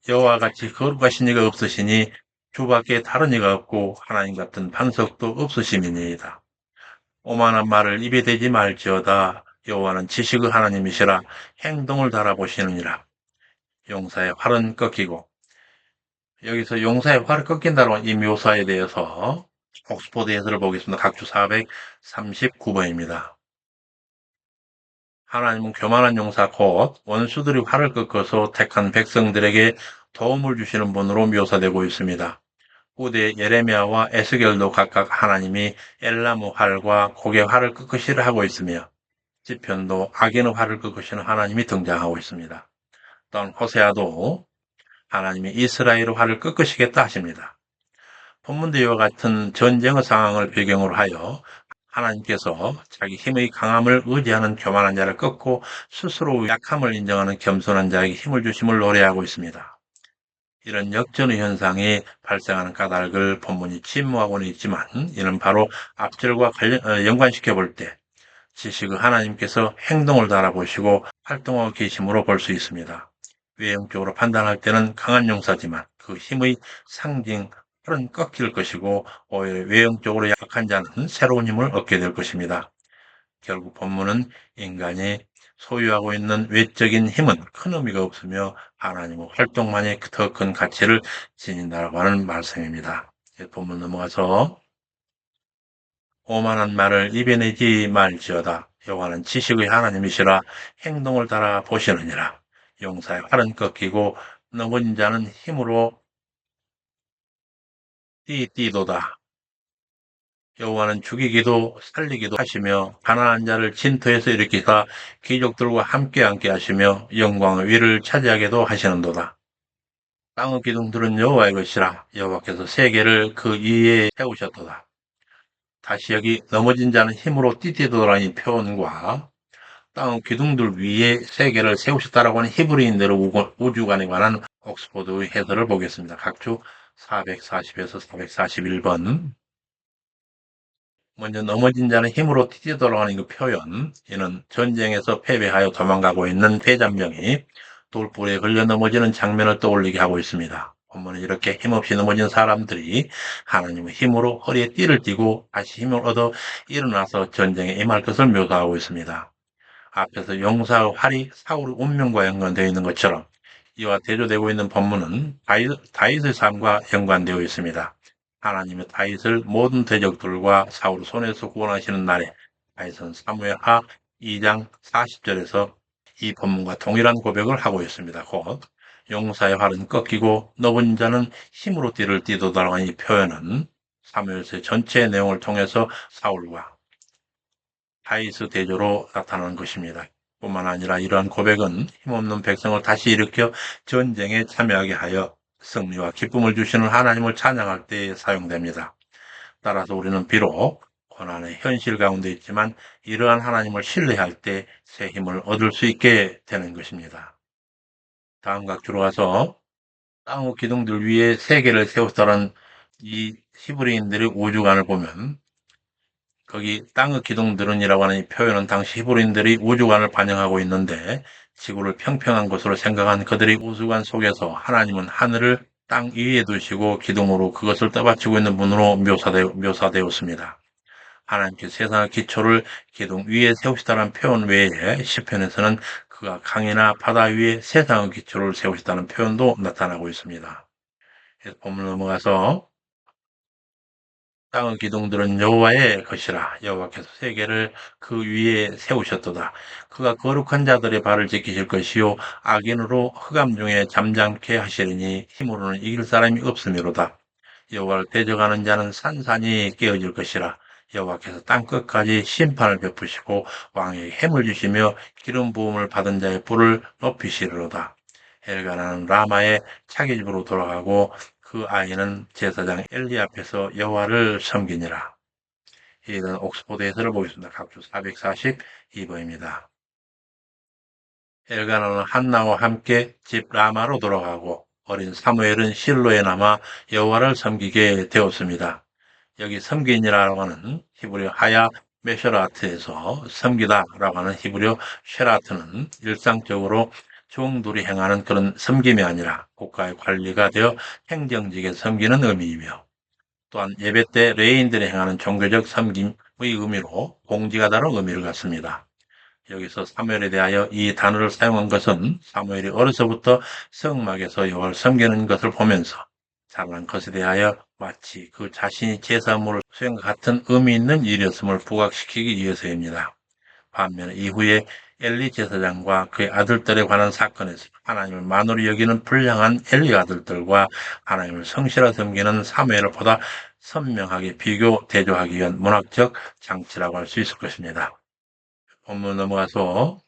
[SPEAKER 1] 여호와 같이 거룩하신 이가 없으시니 주밖에 다른 이가 없고 하나님 같은 반석도 없으심이니이다. 오만한 말을 입에 대지 말지어다. 여호와는 지식의 하나님이시라 행동을 달아보시느니라. 용사의 활은 꺾이고, 여기서 용사의 활을 꺾인다는 이 묘사에 대해서 옥스포드 해설을 보겠습니다. 각주 439번입니다. 하나님은 교만한 용사 곧 원수들이 활을 꺾어서 택한 백성들에게 도움을 주시는 분으로 묘사되고 있습니다. 후대 예레미야와 에스겔도 각각 하나님이 엘나무 활과 고개 활을 꺾으시려 하고 있으며 시편도 악인의 활을 꺾으시는 하나님이 등장하고 있습니다. 또한 호세아도 하나님이 이스라엘의 활을 꺾으시겠다 하십니다. 본문도 이와 같은 전쟁의 상황을 배경으로 하여 하나님께서 자기 힘의 강함을 의지하는 교만한 자를 꺾고 스스로 약함을 인정하는 겸손한 자에게 힘을 주심을 노래하고 있습니다. 이런 역전의 현상이 발생하는 까닭을 본문이 침묵하고는 있지만 이는 바로 앞절과 연관시켜 볼 때 지식의 하나님께서 행동을 달아보시고 활동하고 계심으로 볼 수 있습니다. 외형적으로 판단할 때는 강한 용사지만 그 힘의 상징, 팔은 꺾일 것이고 오히려 외형적으로 약한 자는 새로운 힘을 얻게 될 것입니다. 결국 본문은 인간이 소유하고 있는 외적인 힘은 큰 의미가 없으며 하나님의 활동만이 더 큰 가치를 지닌다고 하는 말씀입니다. 본문 넘어가서 오만한 말을 입에 내지 말지어다. 여호와는 지식의 하나님이시라 행동을 따라 보시느니라. 용사의 활은 꺾이고 넘어진 자는 힘으로 띠띠도다. 여호와는 죽이기도 살리기도 하시며 가난한 자를 진토에서 일으키사 귀족들과 함께 앉게 하시며 영광의 위를 차지하게도 하시는도다. 땅의 기둥들은 여호와의 것이라. 여호와께서 세계를 그 위에 세우셨도다. 다시 여기 넘어진 자는 힘으로 띠띠도라는 표현과 땅의 기둥들 위에 세계를 세우셨다라고 하는 히브리인들의 우주관에 관한 옥스포드의 해설을 보겠습니다. 각주 440에서 441번. 먼저 넘어진 자는 힘으로 뛰어돌아가는 그 표현, 이는 전쟁에서 패배하여 도망가고 있는 패잔병이 돌불에 걸려 넘어지는 장면을 떠올리게 하고 있습니다. 본문은 이렇게 힘없이 넘어진 사람들이 하나님의 힘으로 허리에 띠를 띠고 다시 힘을 얻어 일어나서 전쟁에 임할 것을 묘사하고 있습니다. 앞에서 용사의 활이 사울의 운명과 연관되어 있는 것처럼 이와 대조되고 있는 본문은 다윗의 삶과 연관되어 있습니다. 하나님의 다윗을 모든 대적들과 사울 손에서 구원하시는 날에 다윗은 사무엘하 2장 40절에서 이 본문과 동일한 고백을 하고 있습니다. 곧 용사의 활은 꺾이고 넘은 자는 힘으로 띠를 띠도다라는 이 표현은 사무엘서의 전체 내용을 통해서 사울과 다윗의 대조로 나타나는 것입니다. 뿐만 아니라 이러한 고백은 힘없는 백성을 다시 일으켜 전쟁에 참여하게 하여 승리와 기쁨을 주시는 하나님을 찬양할 때 사용됩니다. 따라서 우리는 비록 고난의 현실 가운데 있지만 이러한 하나님을 신뢰할 때 새 힘을 얻을 수 있게 되는 것입니다. 다음 각주로 가서 땅의 기둥들 위에 세계를 세웠다는 이 히브리인들의 우주관을 보면 거기 땅의 기둥들은이라고 하는 이 표현은 당시 히브리인들이 우주관을 반영하고 있는데 지구를 평평한 것으로 생각한 그들의 우주관 속에서 하나님은 하늘을 땅 위에 두시고 기둥으로 그것을 떠받치고 있는 분으로 묘사되었습니다. 하나님께서 세상의 기초를 기둥 위에 세우시다는 표현 외에 시편에서는 그가 강이나 바다 위에 세상의 기초를 세우시다는 표현도 나타나고 있습니다. 본문 넘어가서 땅의 기둥들은 여호와의 것이라. 여호와께서 세계를 그 위에 세우셨도다. 그가 거룩한 자들의 발을 지키실 것이요 악인으로 흑암 중에 잠잠케 하시리니 힘으로는 이길 사람이 없음이로다. 여호와를 대적하는 자는 산산이 깨어질 것이라. 여호와께서 땅 끝까지 심판을 베푸시고 왕에게 힘을 주시며 기름 부음을 받은 자의 불을 높이시리로다. 엘가나는 라마의 차기 집으로 돌아가고 그 아이는 제사장 엘리 앞에서 여호와를 섬기니라. 이는 옥스포드 해설을 보겠습니다. 각주 442번입니다. 엘가나는 한나와 함께 집 라마로 돌아가고 어린 사무엘은 실로에 남아 여호와를 섬기게 되었습니다. 여기 섬긴이라고 하는 히브리어 하야 메셔라트에서 섬기다라고 하는 히브리어 쉐라트는 일상적으로 종들이 행하는 그런 섬김이 아니라 국가의 관리가 되어 행정직에 섬기는 의미이며, 또한 예배 때 레인들이 행하는 종교적 섬김의 의미로 공지가 다른 의미를 갖습니다. 여기서 사무엘에 대하여 이 단어를 사용한 것은 사무엘이 어려서부터 성막에서 여호와를 섬기는 것을 보면서 자란 것에 대하여 마치 그 자신이 제사물을 수행과 같은 의미 있는 일이었음을 부각시키기 위해서입니다. 반면에 이후에 엘리 제사장과 그의 아들들에 관한 사건에서 하나님을 만으로 여기는 불량한 엘리 아들들과 하나님을 성실하게 섬기는 사무엘을 보다 선명하게 비교, 대조하기 위한 문학적 장치라고 할 수 있을 것입니다. 본문 넘어가서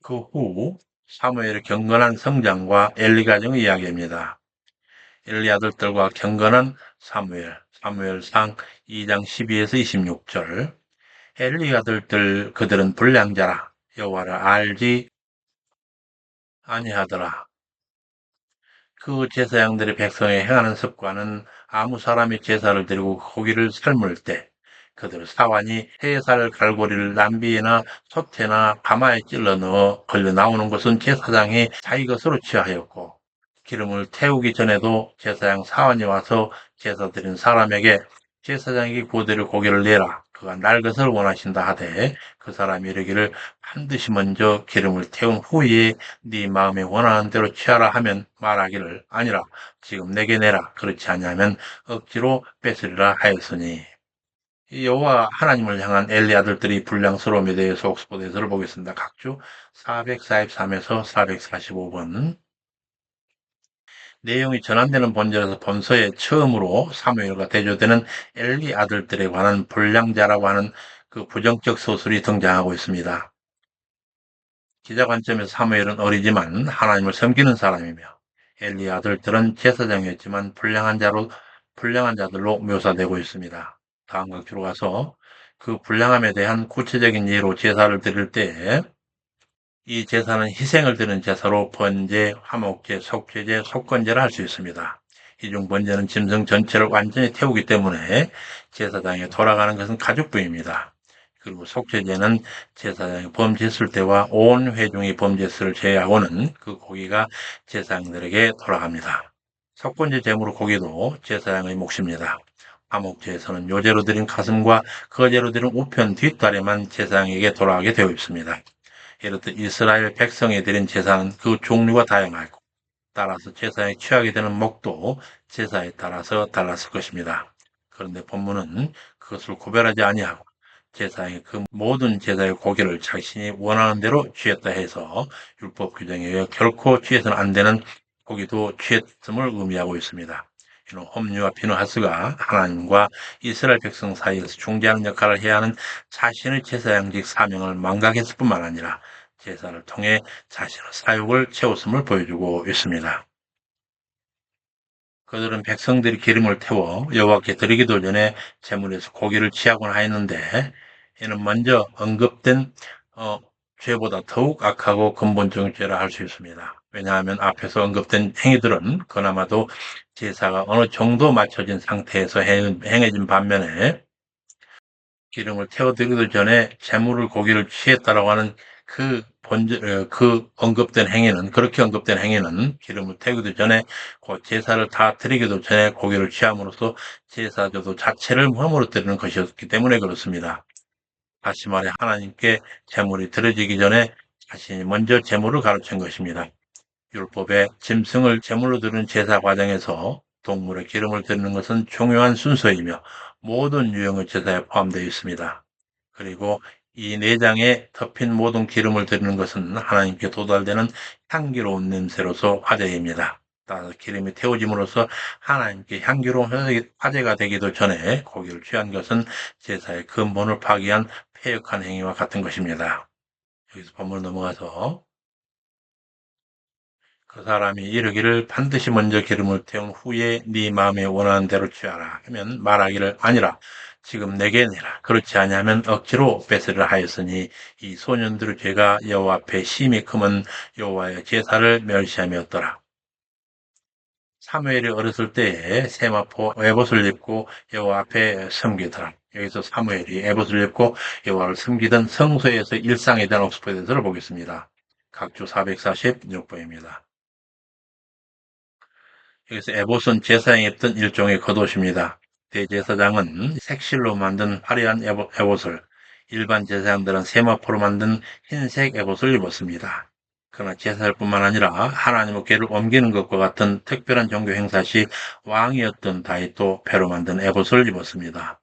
[SPEAKER 1] 그 후 사무엘의 경건한 성장과 엘리 가정의 이야기입니다. 엘리 아들들과 경건한 사무엘, 사무엘상 2장 12에서 26절. 엘리 아들들 그들은 불량자라 여호와를 알지 아니하더라. 그 제사장들의 백성에 행하는 습관은 아무 사람이 제사를 드리고 고기를 삶을 때 그들 사환이 해살 갈고리를 남비나 솥에나 가마에 찔러 넣어 걸려 나오는 것은 제사장이 자기 것으로 취하였고, 기름을 태우기 전에도 제사장 사환이 와서 제사 드린 사람에게 제사장에게 구워드릴 고기를 내라, 그가 날 것을 원하신다 하되, 그 사람이 이르기를 반드시 먼저 기름을 태운 후에 네 마음에 원하는 대로 취하라 하면 말하기를 아니라 지금 내게 내라, 그렇지 아니하면 억지로 뺏으리라 하였으니. 이 여호와 하나님을 향한 엘리 아들들이 불량스러움에 대해서 옥스포드에서를 보겠습니다. 각주 443에서 445번. 내용이 전환되는 본절에서 본서에 처음으로 사무엘과 대조되는 엘리 아들들에 관한 불량자라고 하는 그 부정적 소설이 등장하고 있습니다. 기자 관점에서 사무엘은 어리지만 하나님을 섬기는 사람이며, 엘리 아들들은 제사장이었지만 불량한 자들로 묘사되고 있습니다. 다음 각주로 가서 그 불량함에 대한 구체적인 예로 제사를 드릴 때, 이 제사는 희생을 드리는 제사로 번제, 화목제, 속죄제, 속건제를 할 수 있습니다. 이 중 번제는 짐승 전체를 완전히 태우기 때문에 제사장에 돌아가는 것은 가죽부입니다. 그리고 속죄제는 제사장이 범죄했을 때와 온 회중이 범죄했을 제하고는 그 고기가 제사장들에게 돌아갑니다. 속건제 제물 고기도 제사장의 몫입니다. 화목제에서는 요제로 드린 가슴과 거제로 드린 우편 뒷다리만 제사장에게 돌아가게 되어 있습니다. 이렇듯 이스라엘 백성에 드린 제사는 그 종류가 다양하고, 따라서 제사에 취하게 되는 목도 제사에 따라서 달랐을 것입니다. 그런데 본문은 그것을 구별하지 아니하고 제사의 그 모든 제사의 고기를 자신이 원하는 대로 취했다 해서 율법 규정에 의해 결코 취해서는 안 되는 고기도 취했음을 의미하고 있습니다. 이는 홈리와 비누하스가 하나님과 이스라엘 백성 사이에서 중재하는 역할을 해야 하는 자신의 제사장직 사명을 망각했을 뿐만 아니라 제사를 통해 자신의 사욕을 채웠음을 보여주고 있습니다. 그들은 백성들이 기름을 태워 여호와께 드리기도 전에 제물에서 고기를 취하곤 하였는데, 이는 먼저 언급된 죄보다 더욱 악하고 근본적인 죄라 할 수 있습니다. 왜냐하면 앞에서 언급된 행위들은 그나마도 제사가 어느 정도 맞춰진 상태에서 행해진 반면에, 기름을 태워드리기도 전에 재물을 고기를 취했다라고 하는 그 언급된 행위는, 그렇게 언급된 행위는 기름을 태우기도 전에 그 제사를 다 드리기도 전에 고기를 취함으로써 제사제도 자체를 허물어뜨리는 것이었기 때문에 그렇습니다. 다시 말해 하나님께 제물이 드려지기 전에 자신이 먼저 제물을 가르친 것입니다. 율법에 짐승을 제물로 드리는 제사 과정에서 동물의 기름을 드리는 것은 중요한 순서이며 모든 유형의 제사에 포함되어 있습니다. 그리고 이 내장에 덮인 모든 기름을 드리는 것은 하나님께 도달되는 향기로운 냄새로서 화제입니다. 따라서 기름이 태워짐으로써 하나님께 향기로운 화제가 되기도 전에 고기를 취한 것은 제사의 근본을 파기한 패역한 행위와 같은 것입니다. 여기서 본문 넘어가서 그 사람이 이르기를 반드시 먼저 기름을 태운 후에 네 마음에 원하는 대로 취하라 하면 말하기를 아니라 지금 내게 내라. 그렇지 아니하면 억지로 뺏으리라 하였으니 이 소년들의 죄가 여호와 앞에 심히 크면 여호와의 제사를 멸시함이었더라. 사무엘이 어렸을 때에 세마포 에봇을 입고 여호와 앞에 섬기더라. 여기서 사무엘이 에봇을 입고 여호와를 섬기던 성소에서 일상에 대한 옥스퍼드에서를 보겠습니다. 각주 446번입니다. 여기서 에봇은 제사장에 입던 일종의 겉옷입니다. 대제사장은 색실로 만든 화려한 에봇을, 일반 제사장들은 세마포로 만든 흰색 에봇을 입었습니다. 그러나 제사일뿐만 아니라 하나님의 궤를 옮기는 것과 같은 특별한 종교 행사 시 왕이었던 다윗도 배로 만든 에봇을 입었습니다.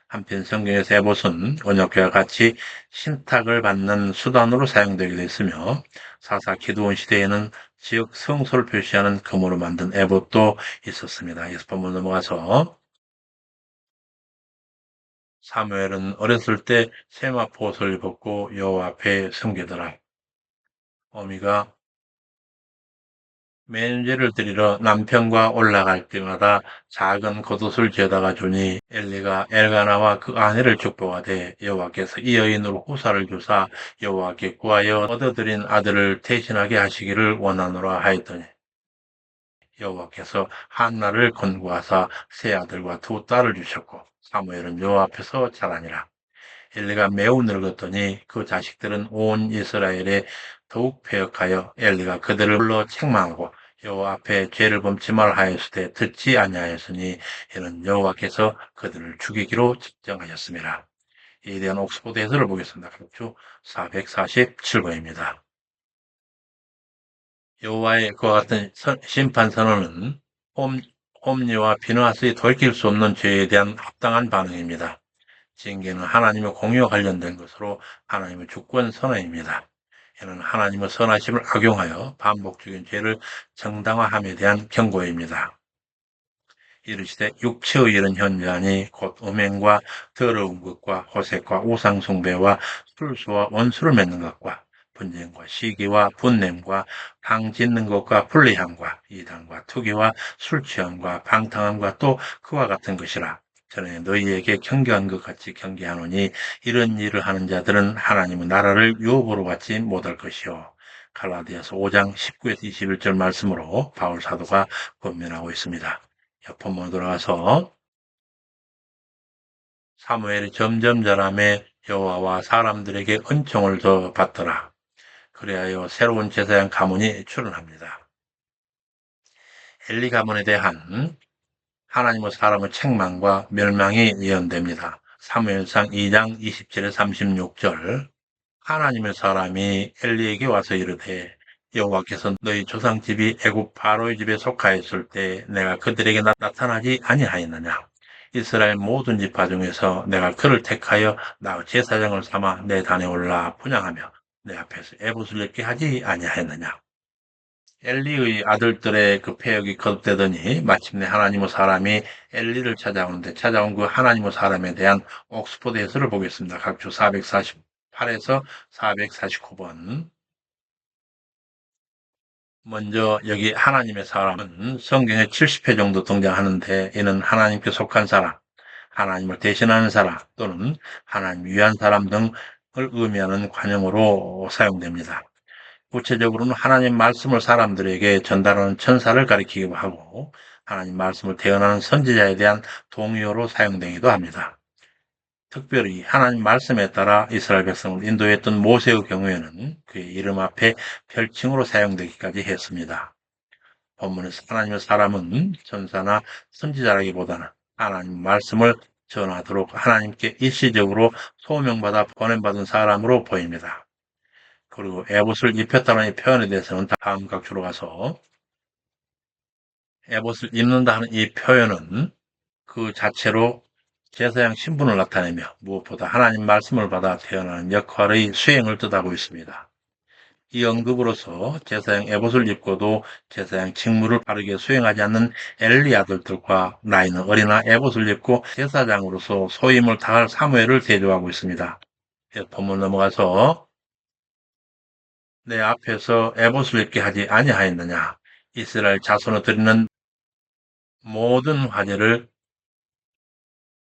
[SPEAKER 1] 한편 성경에서 에봇은 언약궤와 같이 신탁을 받는 수단으로 사용되기도 했으며 사사 기드온 시대에는 지역 성소를 표시하는 금으로 만든 에봇도 있었습니다. 예수 본문 넘어가서 사무엘은 어렸을 때 세마포 옷을 입었고 여호와 앞에 섬기더라. 어미가 맨죄를 드리러 남편과 올라갈 때마다 작은 겉옷을 죄다가 주니 엘리가 엘가나와 그 아내를 축복하되 여호와께서 이 여인으로 후사를 주사 여호와께 구하여 얻어들인 아들을 대신하게 하시기를 원하노라 하였더니 여호와께서 한나를 건구하사 세 아들과 두 딸을 주셨고 사무엘은 여호와 앞에서 자라니라. 엘리가 매우 늙었더니 그 자식들은 온 이스라엘에 더욱 패역하여 엘리가 그들을 불러 책망하고 여호와 앞에 죄를 범치 말라 하였으되 듣지 아니하였으니 이는 여호와께서 그들을 죽이기로 직정하셨습니다. 이에 대한 옥스포드 해설을 보겠습니다. 각주 447번입니다. 여호와의 그와 같은 심판 선언은 홈리와 비느하스의 돌이킬 수 없는 죄에 대한 합당한 반응입니다. 징계는 하나님의 공의와 관련된 것으로 하나님의 주권 선언입니다. 이는 하나님의 선하심을 악용하여 반복적인 죄를 정당화함에 대한 경고입니다. 이르시되 육체의 일은 현저하니 곧 음행과 더러운 것과 호색과 우상숭배와 술수와 원수를 맺는 것과 분쟁과 시기와 분냄과 방 짓는 것과 불리함과 이단과 투기와 술취함과 방탕함과 또 그와 같은 것이라. 전에 너희에게 경계한 것 같이 경계하노니 이런 일을 하는 자들은 하나님의 나라를 유업으로 받지 못할 것이요. 갈라디아서 5장 19에서 21절 말씀으로 바울 사도가 권면하고 있습니다. 본문으로 돌아가서 사무엘이 점점 자라매 여호와와 사람들에게 은총을 더 받더라. 그리하여 새로운 제사장 가문이 출현합니다. 엘리 가문에 대한 하나님의 사람의 책망과 멸망이 예언됩니다. 사무엘상 2장 27에 36절 하나님의 사람이 엘리에게 와서 이르되 여호와께서 너희 조상 집이 애굽 바로의 집에 속하였을 때 내가 그들에게 나타나지 아니하였느냐. 이스라엘 모든 지파 중에서 내가 그를 택하여 나 제사장을 삼아 내 단에 올라 분양하며 내 앞에서 에봇을 입게 하지 아니하였느냐. 엘리의 아들들의 그 패역이 거듭되더니 마침내 하나님의 사람이 엘리를 찾아오는데 찾아온 그 하나님의 사람에 대한 옥스포드 해설을 보겠습니다. 각주 448에서 449번. 먼저 여기 하나님의 사람은 성경에 70회 정도 등장하는데 이는 하나님께 속한 사람, 하나님을 대신하는 사람 또는 하나님 위한 사람 등을 의미하는 관용어로 사용됩니다. 구체적으로는 하나님 말씀을 사람들에게 전달하는 천사를 가리키기도 하고 하나님 말씀을 대언하는 선지자에 대한 동의어로 사용되기도 합니다. 특별히 하나님 말씀에 따라 이스라엘 백성을 인도했던 모세의 경우에는 그의 이름 앞에 별칭으로 사용되기까지 했습니다. 본문에서 하나님의 사람은 천사나 선지자라기보다는 하나님 말씀을 전하도록 하나님께 일시적으로 소명받아 보냄받은 사람으로 보입니다. 그리고 에봇을 입혔다는 이 표현에 대해서는 다음 각주로 가서 에봇을 입는다는 이 표현은 그 자체로 제사장 신분을 나타내며 무엇보다 하나님 말씀을 받아 태어나는 역할의 수행을 뜻하고 있습니다. 이 언급으로서 제사장 에봇을 입고도 제사장 직무를 바르게 수행하지 않는 엘리 아들들과 나이는 어린아 에봇을 입고 제사장으로서 소임을 다할 사무엘을 대조하고 있습니다. 본문 넘어가서 내 앞에서 에봇을 입게 하지 아니하였느냐. 이스라엘 자손을 드리는 모든 화제를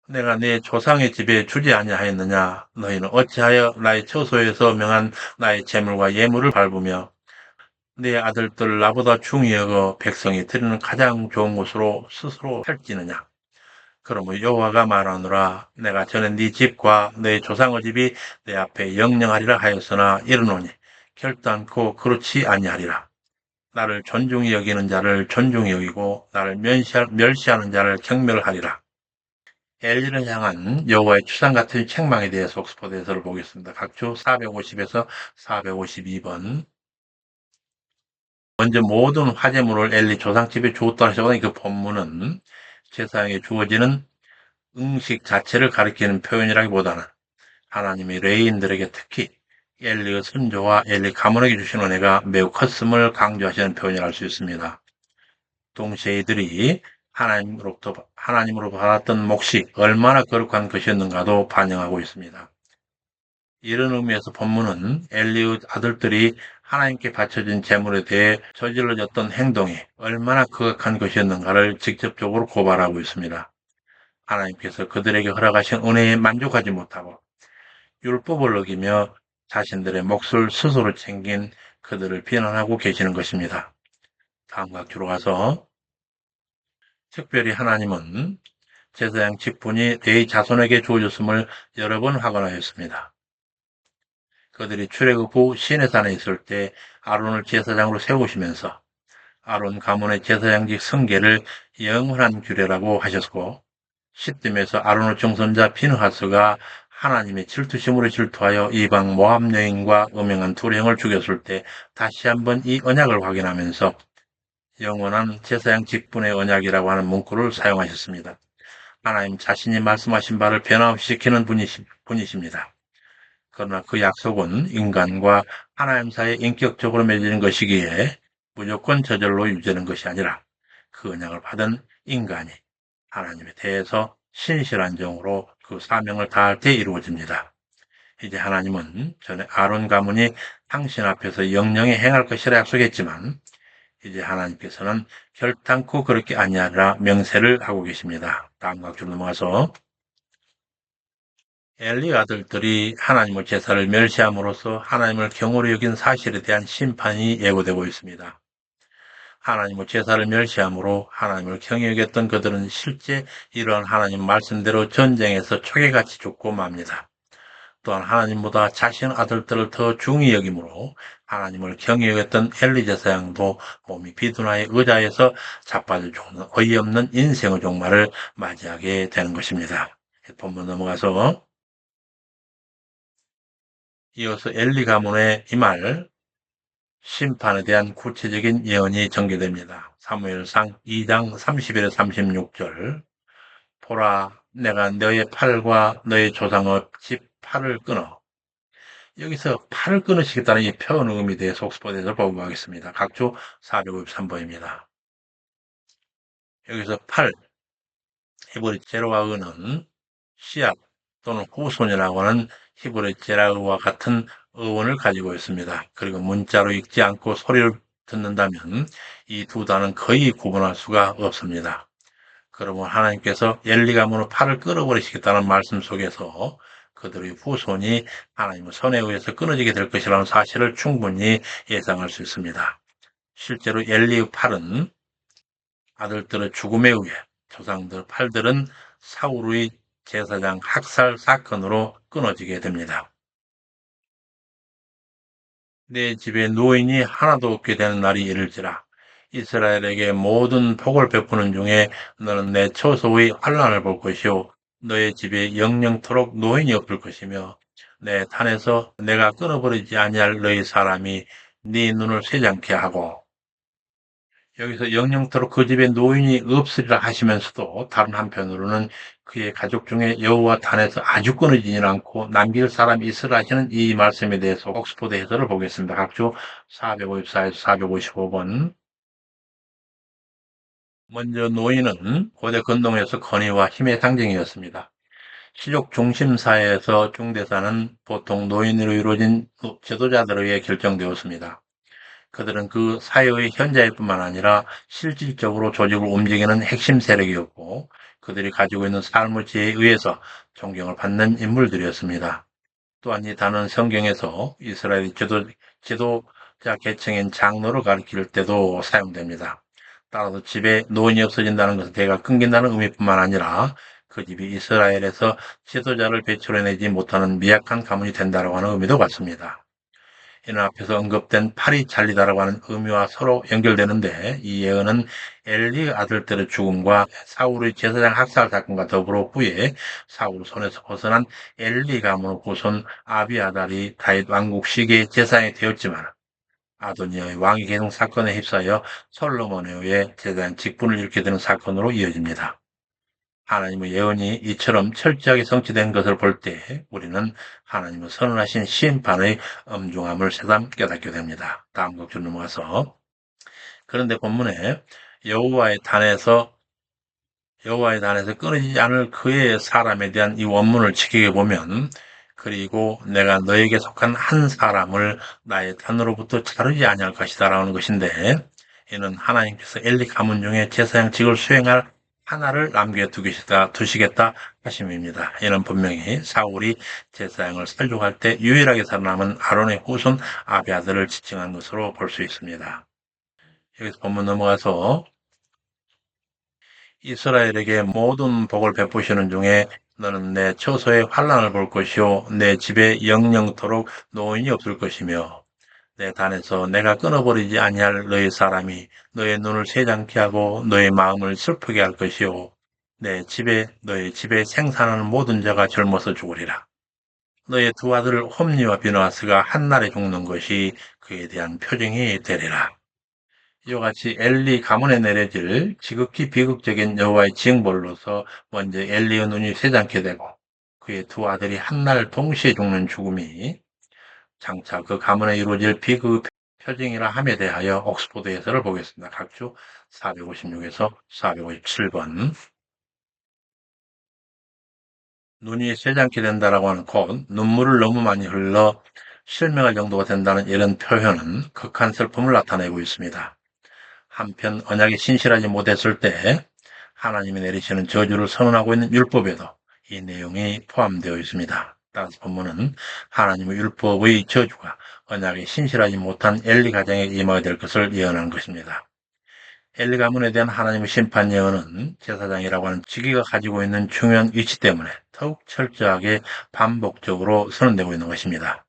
[SPEAKER 1] 내가 네 조상의 집에 주지 아니하였느냐? 너희는 어찌하여 나의 처소에서 명한 나의 재물과 예물을 밟으며 네 아들들을 나보다 중히 여겨 백성이 드리는 가장 좋은 곳으로 스스로 살찌느냐? 그러므로 여호와가 말하노라 내가 전에 네 집과 네 조상의 집이 내 앞에 영영하리라 하였으나 이르노니 결단코 그렇지 아니하리라. 나를 존중히 여기는 자를 존중히 여기고 나를 멸시하는 자를 경멸하리라. 엘리를 향한 여호와의 추상 같은 책망에 대해서 옥스퍼드 해설을 보겠습니다. 각주 450에서 452번. 먼저 모든 화제물을 엘리 조상집에 주었다 하시거든요. 그 본문은 제사장에 주어지는 음식 자체를 가리키는 표현이라기보다는 하나님이 레위인들에게 특히 엘리의 선조와 엘리 가문에게 주신 은혜가 매우 컸음을 강조하시는 표현이라 할 수 있습니다. 동시에 이들이 하나님으로 받았던 몫이 얼마나 거룩한 것이었는가도 반영하고 있습니다. 이런 의미에서 본문은 엘리의 아들들이 하나님께 바쳐진 제물에 대해 저질러졌던 행동이 얼마나 거룩한 것이었는가를 직접적으로 고발하고 있습니다. 하나님께서 그들에게 허락하신 은혜에 만족하지 못하고 율법을 어기며 자신들의 몫을 스스로 챙긴 그들을 비난하고 계시는 것입니다. 다음 각주로 가서 특별히 하나님은 제사장 직분이 레위 자손에게 주어졌음을 여러 번 확언하였습니다. 그들이 출애굽 후 시내산에 있을 때 아론을 제사장으로 세우시면서 아론 가문의 제사장직 승계를 영원한 규례라고 하셨고 시딤에서 아론의 증손자 비느하스가 하나님의 질투심으로 질투하여 이방 모압 여인과 음행한 두령을 죽였을 때 다시 한번 이 언약을 확인하면서 영원한 제사장 직분의 언약이라고 하는 문구를 사용하셨습니다. 하나님 자신이 말씀하신 바를 변함없이 지키는 분이십니다. 그러나 그 약속은 인간과 하나님 사이에 인격적으로 맺어진 것이기에 무조건 저절로 유지되는 것이 아니라 그 언약을 받은 인간이 하나님에 대해서 신실한 정으로 그 사명을 다할 때 이루어집니다. 이제 하나님은 전에 아론 가문이 당신 앞에서 영영히 행할 것이라 약속했지만 이제 하나님께서는 결단코 그렇게 아니하리라 명세를 하고 계십니다. 다음 각주로 넘어가서 엘리 아들들이 하나님의 제사를 멸시함으로써 하나님을 경홀히 여긴 사실에 대한 심판이 예고되고 있습니다. 하나님의 제사를 멸시함으로 하나님을 경히 여겼던 그들은 실제 이러한 하나님 말씀대로 전쟁에서 초계같이 죽고 맙니다. 또한 하나님보다 자신 아들들을 더 중히 여김으로 하나님을 경히 여겼던 엘리 제사장도 몸이 비둔하의 의자에서 자빠져 죽는 어이없는 인생의 종말을 맞이하게 되는 것입니다. 본문 넘어가서 이어서 엘리 가문의 이 말 심판에 대한 구체적인 예언이 전개됩니다. 사무엘상 2장 31에 36절 보라 내가 너의 팔과 너의 조상의 집 팔을 끊어 여기서 팔을 끊으시겠다는 이 표현 의미에 대해서 옥스퍼드에서 보고하겠습니다. 각주 453번입니다. 여기서 팔, 히브리 제로아의는 씨앗 또는 후손이라고 하는 히브리 제라의와 같은 어원을 가지고 있습니다. 그리고 문자로 읽지 않고 소리를 듣는다면 이 두 단어는 거의 구분할 수가 없습니다. 그러면 하나님께서 엘리 가문의 팔을 끊어버리시겠다는 말씀 속에서 그들의 후손이 하나님의 선에 의해서 끊어지게 될 것이라는 사실을 충분히 예상할 수 있습니다. 실제로 엘리의 팔은 아들들의 죽음에 의해 조상들 팔들은 사울의 제사장 학살 사건으로 끊어지게 됩니다. 내 집에 노인이 하나도 없게 되는 날이 이를지라 이스라엘에게 모든 복을 베푸는 중에 너는 내 처소의 환난을 볼 것이요 너의 집에 영영토록 노인이 없을 것이며 내 탄에서 내가 끊어버리지 아니할 너희 사람이 네 눈을 쇠지 않게 하고 여기서 영영토록 그 집에 노인이 없으리라 하시면서도 다른 한편으로는 그의 가족 중에 여호와 단에서 아주 끊어지지 않고 남길 사람이 있으라 하시는 이 말씀에 대해서 옥스포드 해설을 보겠습니다. 각주 454에서 455번 먼저 노인은 고대 근동에서 권위와 힘의 상징이었습니다. 실족 중심 사회에서 중대사는 보통 노인으로 이루어진 지도자들에 의해 결정되었습니다. 그들은 그 사회의 현자일 뿐만 아니라 실질적으로 조직을 움직이는 핵심 세력이었고 그들이 가지고 있는 삶의 지혜에 의해서 존경을 받는 인물들이었습니다. 또한 이 단어는 성경에서 이스라엘 지도자 계층인 장로를 가리킬 때도 사용됩니다. 따라서 집에 노인이 없어진다는 것은 대가 끊긴다는 의미뿐만 아니라 그 집이 이스라엘에서 지도자를 배출해내지 못하는 미약한 가문이 된다고 하는 의미도 같습니다. 이는 앞에서 언급된 팔이 잘리다라고 하는 의미와 서로 연결되는데, 이 예언은 엘리 아들들의 죽음과 사울의 제사장 학살 사건과 더불어 후에 사울 손에서 벗어난 엘리 가문의 후손 아비아달이 다윗 왕국 시기에 제사장이 되었지만 아도니아의 왕위 계승 사건에 휩싸여 솔로몬에 의해 제사장 직분을 잃게 되는 사건으로 이어집니다. 하나님의 예언이 이처럼 철저하게 성취된 것을 볼 때 우리는 하나님의 선언하신 심판의 엄중함을 새삼 깨닫게 됩니다. 다음 곡줄 넘어가서, 그런데 본문에 여호와의 단에서 여호와의 단에서 끊어지지 않을 그의 사람에 대한 이 원문을 지키게 보면, 그리고 내가 너에게 속한 한 사람을 나의 단으로부터 자르지 아니할 것이다 라는 것인데, 이는 하나님께서 엘리 가문 중에 제사장직을 수행할 하나를 두시겠다 하심입니다. 이는 분명히 사울이 제사장을 살육할 때 유일하게 살아남은 아론의 후손 아비아들을 지칭한 것으로 볼 수 있습니다. 여기서 본문 넘어가서, 이스라엘에게 모든 복을 베푸시는 중에 너는 내 처소에 환난을 볼 것이요 내 집에 영영토록 노인이 없을 것이며, 내 단에서 내가 끊어버리지 아니할 너의 사람이 너의 눈을 새잠게 하고 너의 마음을 슬프게 할 것이요 너의 집에 생산하는 모든 자가 젊어서 죽으리라. 너의 두 아들 홈니와 비느하스가 한날에 죽는 것이 그에 대한 표징이 되리라. 이와 같이 엘리 가문에 내려질 지극히 비극적인 여호와의 징벌로서 먼저 엘리의 눈이 쇠잔케 되고 그의 두 아들이 한날 동시에 죽는 죽음이 장차 그 가문에 이루어질 비극 표징이라 함에 대하여 옥스포드 해설을 보겠습니다. 각주 456에서 457번. 눈이 쇠잔케 된다라고 하는 곧 눈물을 너무 많이 흘러 실명할 정도가 된다는 이런 표현은 극한 슬픔을 나타내고 있습니다. 한편 언약에 신실하지 못했을 때 하나님이 내리시는 저주를 선언하고 있는 율법에도 이 내용이 포함되어 있습니다. 따라서 본문은 하나님의 율법의 저주가 언약에 신실하지 못한 엘리 가정에 임하게 될 것을 예언한 것입니다. 엘리 가문에 대한 하나님의 심판 예언은 제사장이라고 하는 직위가 가지고 있는 중요한 위치 때문에 더욱 철저하게 반복적으로 선언되고 있는 것입니다.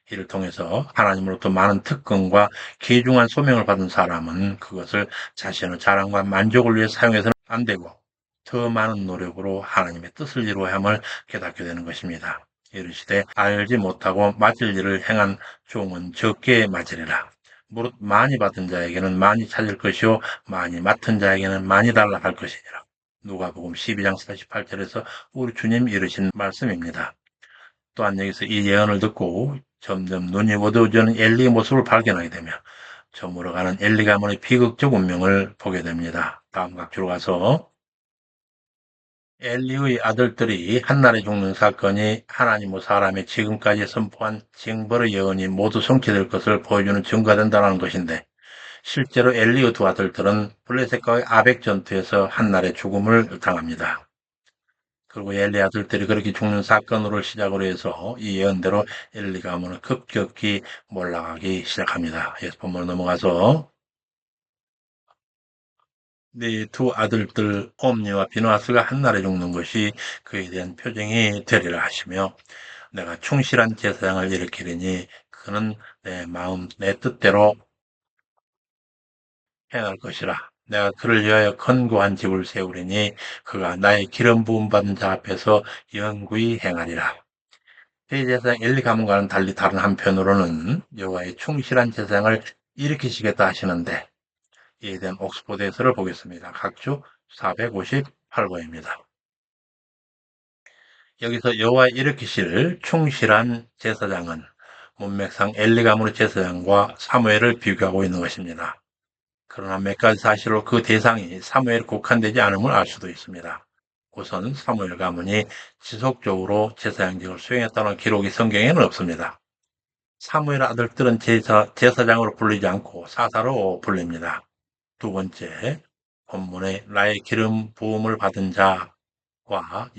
[SPEAKER 1] 이를 통해서 하나님으로부터 많은 특권과 귀중한 소명을 받은 사람은 그것을 자신의 자랑과 만족을 위해 사용해서는 안 되고 더 많은 노력으로 하나님의 뜻을 이루어야 함을 깨닫게 되는 것입니다. 이르시되 알지 못하고 맞을 일을 행한 종은 적게 맞으리라. 무릇 많이 받은 자에게는 많이 찾을 것이요 많이 맡은 자에게는 많이 달라 할 것이니라. 누가복음 12장 48절에서 우리 주님 이르신 말씀입니다. 또한 여기서 이 예언을 듣고 점점 눈이 어두워지는 엘리의 모습을 발견하게 되며 저물어가는 엘리 가문의 비극적 운명을 보게 됩니다. 다음 각주로 가서, 엘리의 아들들이 한날에 죽는 사건이 하나님의 사람이 지금까지 선포한 징벌의 예언이 모두 성취될 것을 보여주는 증거가 된다는 것인데, 실제로 엘리의 두 아들들은 블레셋과의 아벡 전투에서 한날의 죽음을 당합니다. 그리고 엘리 아들들이 그렇게 죽는 사건으로 시작으로 해서 이 예언대로 엘리 가문은 급격히 몰락하기 시작합니다. 예수 본문으로 넘어가서, 네 두 아들들 옴니와 비느하스가 한날에 죽는 것이 그에 대한 표징이 되리라 하시며, 내가 충실한 제사장을 일으키리니 그는 내 마음 내 뜻대로 행할 것이라. 내가 그를 위하여 견고한 집을 세우리니 그가 나의 기름 부음 받은 자 앞에서 영구히 행하리라. 대제사장 엘리 가문과는 달리 다른 한편으로는 여호와의 충실한 제사장을 일으키시겠다 하시는데, 이에 대한 옥스포드 해설을 보겠습니다. 각주 458번입니다. 여기서 여호와 일으키실 충실한 제사장은 문맥상 엘리 가문의 제사장과 사무엘을 비교하고 있는 것입니다. 그러나 몇 가지 사실로 그 대상이 사무엘에 국한되지 않음을 알 수도 있습니다. 우선 사무엘 가문이 지속적으로 제사장직을 수행했다는 기록이 성경에는 없습니다. 사무엘 아들들은 제사장으로 불리지 않고 사사로 불립니다. 두 번째, 본문에 나의 기름 부음을 받은 자,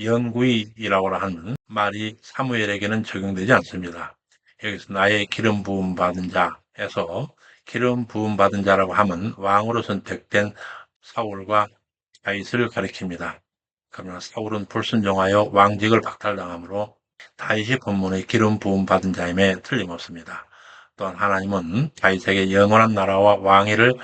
[SPEAKER 1] 영구이라고 하는 말이 사무엘에게는 적용되지 않습니다. 여기서 나의 기름 부음 받은 자에서 기름 부음 받은 자라고 하면 왕으로 선택된 사울과 다윗을 가리킵니다. 그러나 사울은 불순종하여 왕직을 박탈당하므로 다윗이 본문의 기름 부음 받은 자임에 틀림없습니다. 또한 하나님은 다윗에게 영원한 나라와 왕위를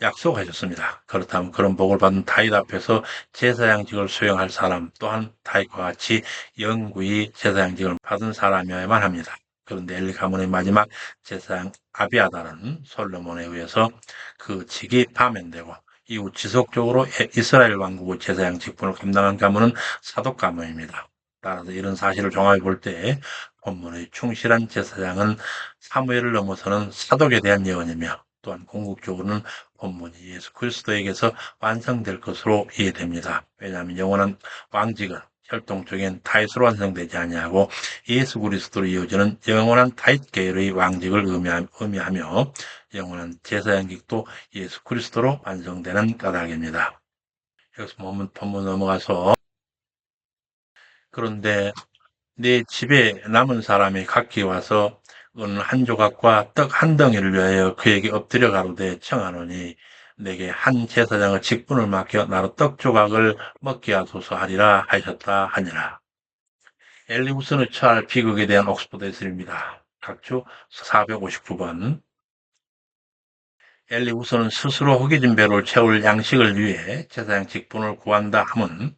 [SPEAKER 1] 약속하셨습니다. 그렇다면 그런 복을 받은 다윗 앞에서 제사장직을 수행할 사람 또한 다윗과 같이 영구히 제사장직을 받은 사람이어야만 합니다. 그런데 엘리 가문의 마지막 제사장 아비아달은 솔로몬에 의해서 그 직이 파면되고 이후 지속적으로 이스라엘 왕국의 제사장 직분을 감당한 가문은 사독 가문입니다. 따라서 이런 사실을 종합해 볼 때 본문의 충실한 제사장은 사무엘을 넘어서는 사독에 대한 예언이며 또한 궁극적으로는 본문이 예수 그리스도에게서 완성될 것으로 이해됩니다. 왜냐하면 영원한 왕직은 혈통적인 다윗으로 완성되지 아니하고 예수 그리스도로 이어지는 영원한 다윗 계열의 왕직을 의미하며 영원한 제사장직도 예수 그리스도로 완성되는 까닭입니다. 여기서 본문 넘어가서 그런데 내 집에 남은 사람이 각기 와서 어느 한 조각과 떡 한 덩이를 위하여 그에게 엎드려 가로되 청하노니 내게 한 제사장의 직분을 맡겨 나로 떡 조각을 먹게 하소서 하리라 하셨다 하니라. 엘리우스는 처할 비극에 대한 옥스퍼드 해설입니다. 각주 459번. 엘리우스는 스스로 허기진 배를 채울 양식을 위해 제사장 직분을 구한다 함은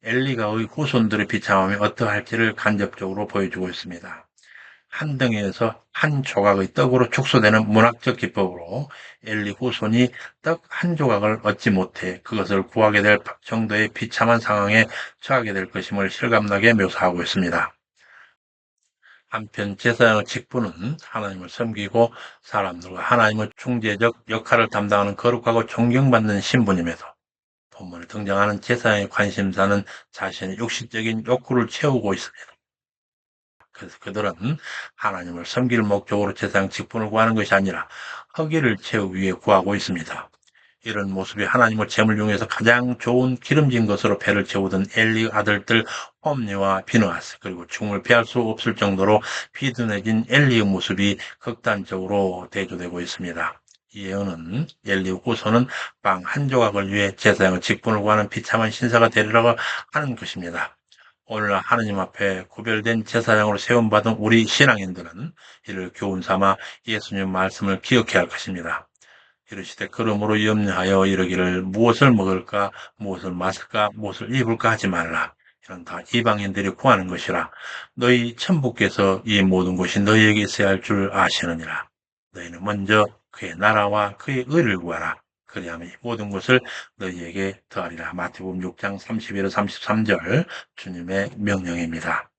[SPEAKER 1] 엘리가의 후손들의 비참함이 어떠할지를 간접적으로 보여주고 있습니다. 한 덩이에서 한 조각의 떡으로 축소되는 문학적 기법으로 엘리 후손이 떡 한 조각을 얻지 못해 그것을 구하게 될 정도의 비참한 상황에 처하게 될 것임을 실감나게 묘사하고 있습니다. 한편 제사장의 직분은 하나님을 섬기고 사람들과 하나님의 중재적 역할을 담당하는 거룩하고 존경받는 신분임에도 본문에 등장하는 제사장의 관심사는 자신의 육신적인 욕구를 채우고 있습니다. 그래서 그들은 하나님을 섬길 목적으로 제사장 직분을 구하는 것이 아니라 허기를 채우기 위해 구하고 있습니다. 이런 모습이 하나님의 제물 중에서 가장 좋은 기름진 것으로 배를 채우던 엘리 아들들 홈리와 비느하스 그리고 죽음을 피할 수 없을 정도로 비둔해진 엘리의 모습이 극단적으로 대조되고 있습니다. 이 예언은 엘리 후손은 빵 한 조각을 위해 제사장의 직분을 구하는 비참한 신사가 되리라고 하는 것입니다. 오늘날 하느님 앞에 구별된 제사장으로 세움받은 우리 신앙인들은 이를 교훈 삼아 예수님 말씀을 기억해야 할 것입니다. 이르시되 그러므로 염려하여 이르기를 무엇을 먹을까 무엇을 마실까 무엇을 입을까 하지 말라. 이런 다 이방인들이 구하는 것이라. 너희 천부께서 이 모든 것이 너희에게 있어야 할 줄 아시느니라. 너희는 먼저 그의 나라와 그의 의를 구하라. 그리하면 이 모든 것을 너희에게 더하리라. 마태복음 6장 31절 33절 주님의 명령입니다.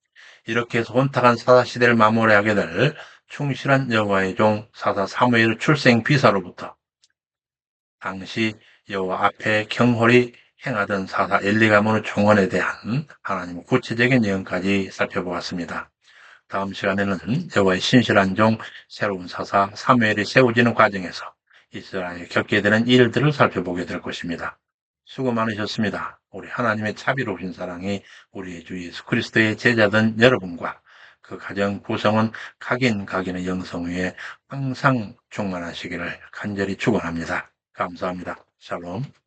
[SPEAKER 1] 이렇게 해서 혼탁한 사사시대를 마무리하게 될 충실한 여호와의 종 사사 사무엘 출생 비사로부터 당시 여호와 앞에 경홀히 행하던 사사 엘리 가문의 총원에 대한 하나님의 구체적인 예언까지 살펴보았습니다. 다음 시간에는 여호와의 신실한 종 새로운 사사 사무엘이 세워지는 과정에서 이스라엘이 겪게 되는 일들을 살펴보게 될 것입니다. 수고 많으셨습니다. 우리 하나님의 자비로우신 사랑이 우리의 주 예수 그리스도의 제자된 여러분과 그 가정 구성은 각인의 영성 위에 항상 충만하시기를 간절히 축원합니다. 감사합니다. 샬롬.